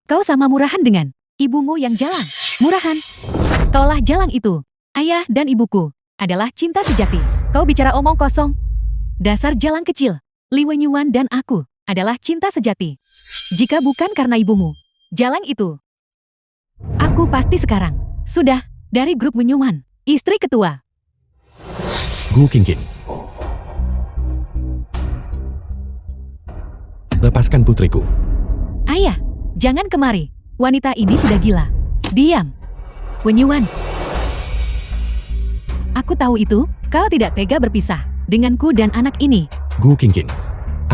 Kau sama murahan dengan ibumu yang jalang. Murahan. Kaulah jalang itu. Ayah dan ibuku adalah cinta sejati. Kau bicara omong kosong. Dasar jalang kecil. Li Wenyuan dan aku adalah cinta sejati. Jika bukan karena ibumu, jalang itu, aku pasti sekarang sudah dari grup Wenyuan, istri ketua. Gu Qingqing. Lepaskan putriku. Ayah, jangan kemari. Wanita ini sudah gila. Diam. Wenyuan. Aku tahu itu, kau tidak tega berpisah denganku dan anak ini. Gu Qingqing.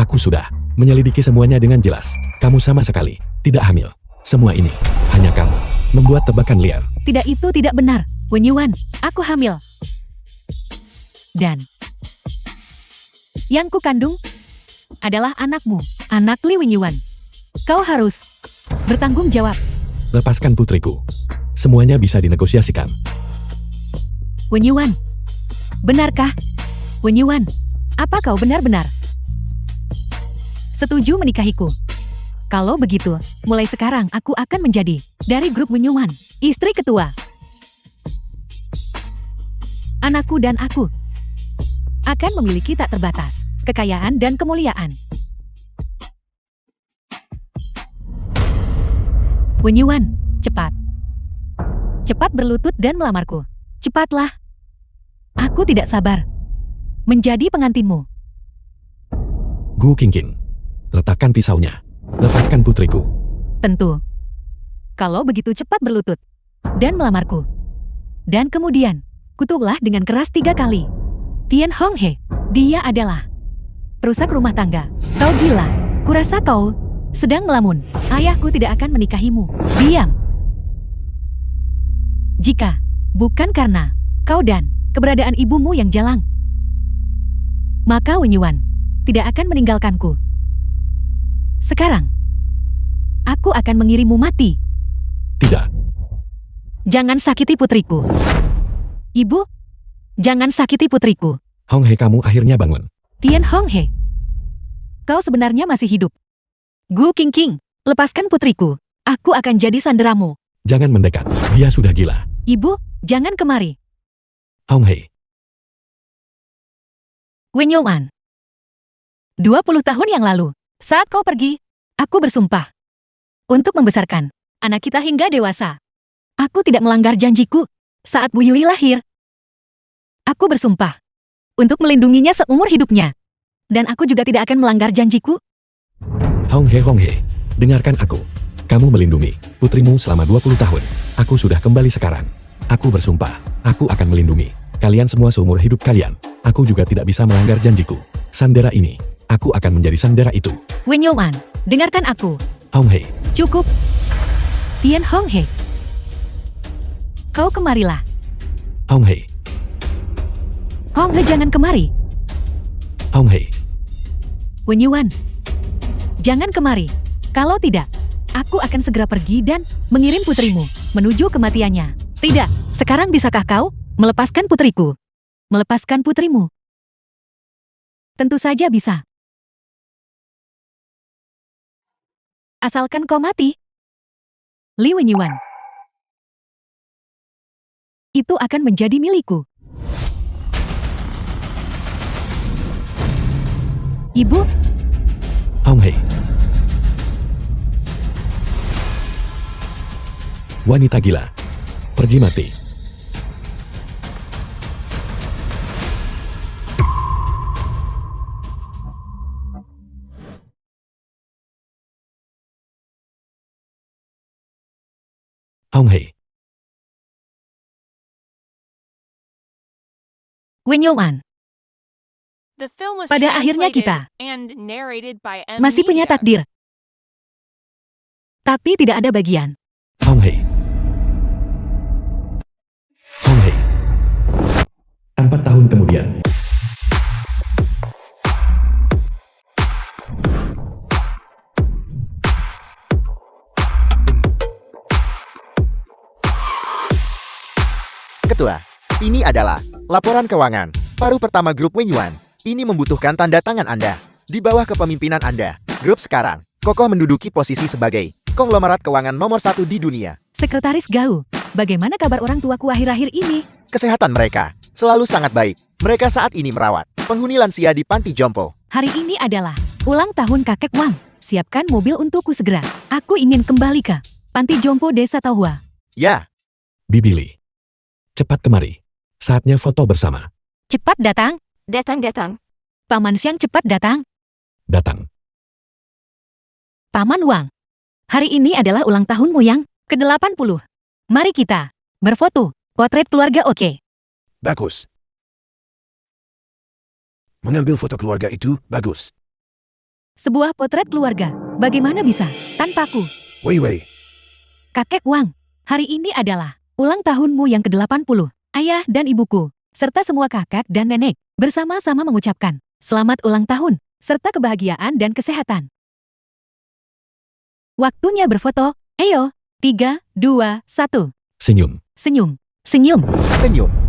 Aku sudah menyelidiki semuanya dengan jelas. Kamu sama sekali tidak hamil. Semua ini hanya kamu membuat tebakan liar. Tidak, itu tidak benar. Wenyuan, aku hamil. Dan yang ku kandung adalah anakmu, anak Li Wenyuan. Kau harus bertanggung jawab. Lepaskan putriku. Semuanya bisa dinegosiasikan. Wenyuan, benarkah? Wenyuan, apa kau benar-benar setuju menikahiku? Kalau begitu, mulai sekarang aku akan menjadi dari grup Wenyuan, istri ketua. Anakku dan aku akan memiliki tak terbatas kekayaan dan kemuliaan. Wenyuan, cepat. Cepat berlutut dan melamarku. Cepatlah. Aku tidak sabar menjadi pengantinmu. Gu Qingqing. Letakkan pisaunya. Lepaskan putriku. Tentu. Kalau begitu cepat berlutut dan melamarku. Dan kemudian, kutuklah dengan keras 3 kali. Tian Honghe, dia adalah perusak rumah tangga. Kau gila. Kurasa kau sedang melamun. Ayahku tidak akan menikahimu. Diam. Jika bukan karena kau dan keberadaan ibumu yang jalang, maka Wenyuan tidak akan meninggalkanku. Sekarang, aku akan mengirimmu mati. Tidak. Jangan sakiti putriku. Ibu, jangan sakiti putriku. Hong He, kamu akhirnya bangun. Tian Honghe, kau sebenarnya masih hidup. Gu Qingqing, lepaskan putriku. Aku akan jadi sanderamu. Jangan mendekat. Dia sudah gila. Ibu, jangan kemari. Hong He. Wenyuan. 20 tahun yang lalu, saat kau pergi, aku bersumpah untuk membesarkan anak kita hingga dewasa. Aku tidak melanggar janjiku saat Bu Yui lahir. Aku bersumpah untuk melindunginya seumur hidupnya. Dan aku juga tidak akan melanggar janjiku. Hong He, dengarkan aku. Kamu melindungi putrimu selama 20 tahun. Aku sudah kembali sekarang. Aku bersumpah, aku akan melindungi kalian semua seumur hidup kalian. Aku juga tidak bisa melanggar janjiku. Sandera ini, aku akan menjadi sandera itu. Wenyuan, dengarkan aku. Hong He, Cukup. Tian Honghe, kau kemarilah. Hong He, Honghe, jangan kemari. Hong He. Wenyuan, jangan kemari. Kalau tidak, aku akan segera pergi dan mengirim putrimu menuju kematiannya. Tidak, sekarang bisakah kau melepaskan putriku? Melepaskan putrimu? Tentu saja bisa. Asalkan kau mati. Li Wenyuan. Itu akan menjadi milikku. Ibu, Hong He. Wanita gila. Pergi mati. Hong He. Wenyuan. The film was Pada akhirnya translated kita and narrated by M. masih punya Media. takdir. Tapi tidak ada bagian. Hong He. Hong He. 4 tahun kemudian. Ketua, ini adalah laporan keuangan paruh pertama grup Wenyuan. Ini membutuhkan tanda tangan Anda. Di bawah kepemimpinan Anda, Grup sekarang, kokoh menduduki posisi sebagai konglomerat keuangan nomor 1 di dunia. Sekretaris Gau, bagaimana kabar orang tuaku akhir-akhir ini? Kesehatan mereka selalu sangat baik. Mereka saat ini merawat penghuni lansia di panti jompo. Hari ini adalah ulang tahun kakek Wang. Siapkan mobil untukku segera. Aku ingin kembali ke panti jompo desa Tauhua. Ya, Bibili. Cepat kemari. Saatnya foto bersama. Cepat datang. Datang. Paman Siang cepat datang. Datang. Paman Wang. Hari ini adalah ulang tahunmu yang ke-80. Mari kita berfoto. Potret keluarga oke. Bagus. Mengambil foto keluarga itu bagus. Sebuah potret keluarga. Bagaimana bisa tanpaku? Wei. Kakek Wang, hari ini adalah ulang tahunmu yang ke-80. Ayah dan ibuku, serta semua kakak dan nenek, bersama-sama mengucapkan selamat ulang tahun, serta kebahagiaan dan kesehatan. Waktunya berfoto. Ayo, 3, 2, 1. Senyum. Senyum. Senyum. senyum.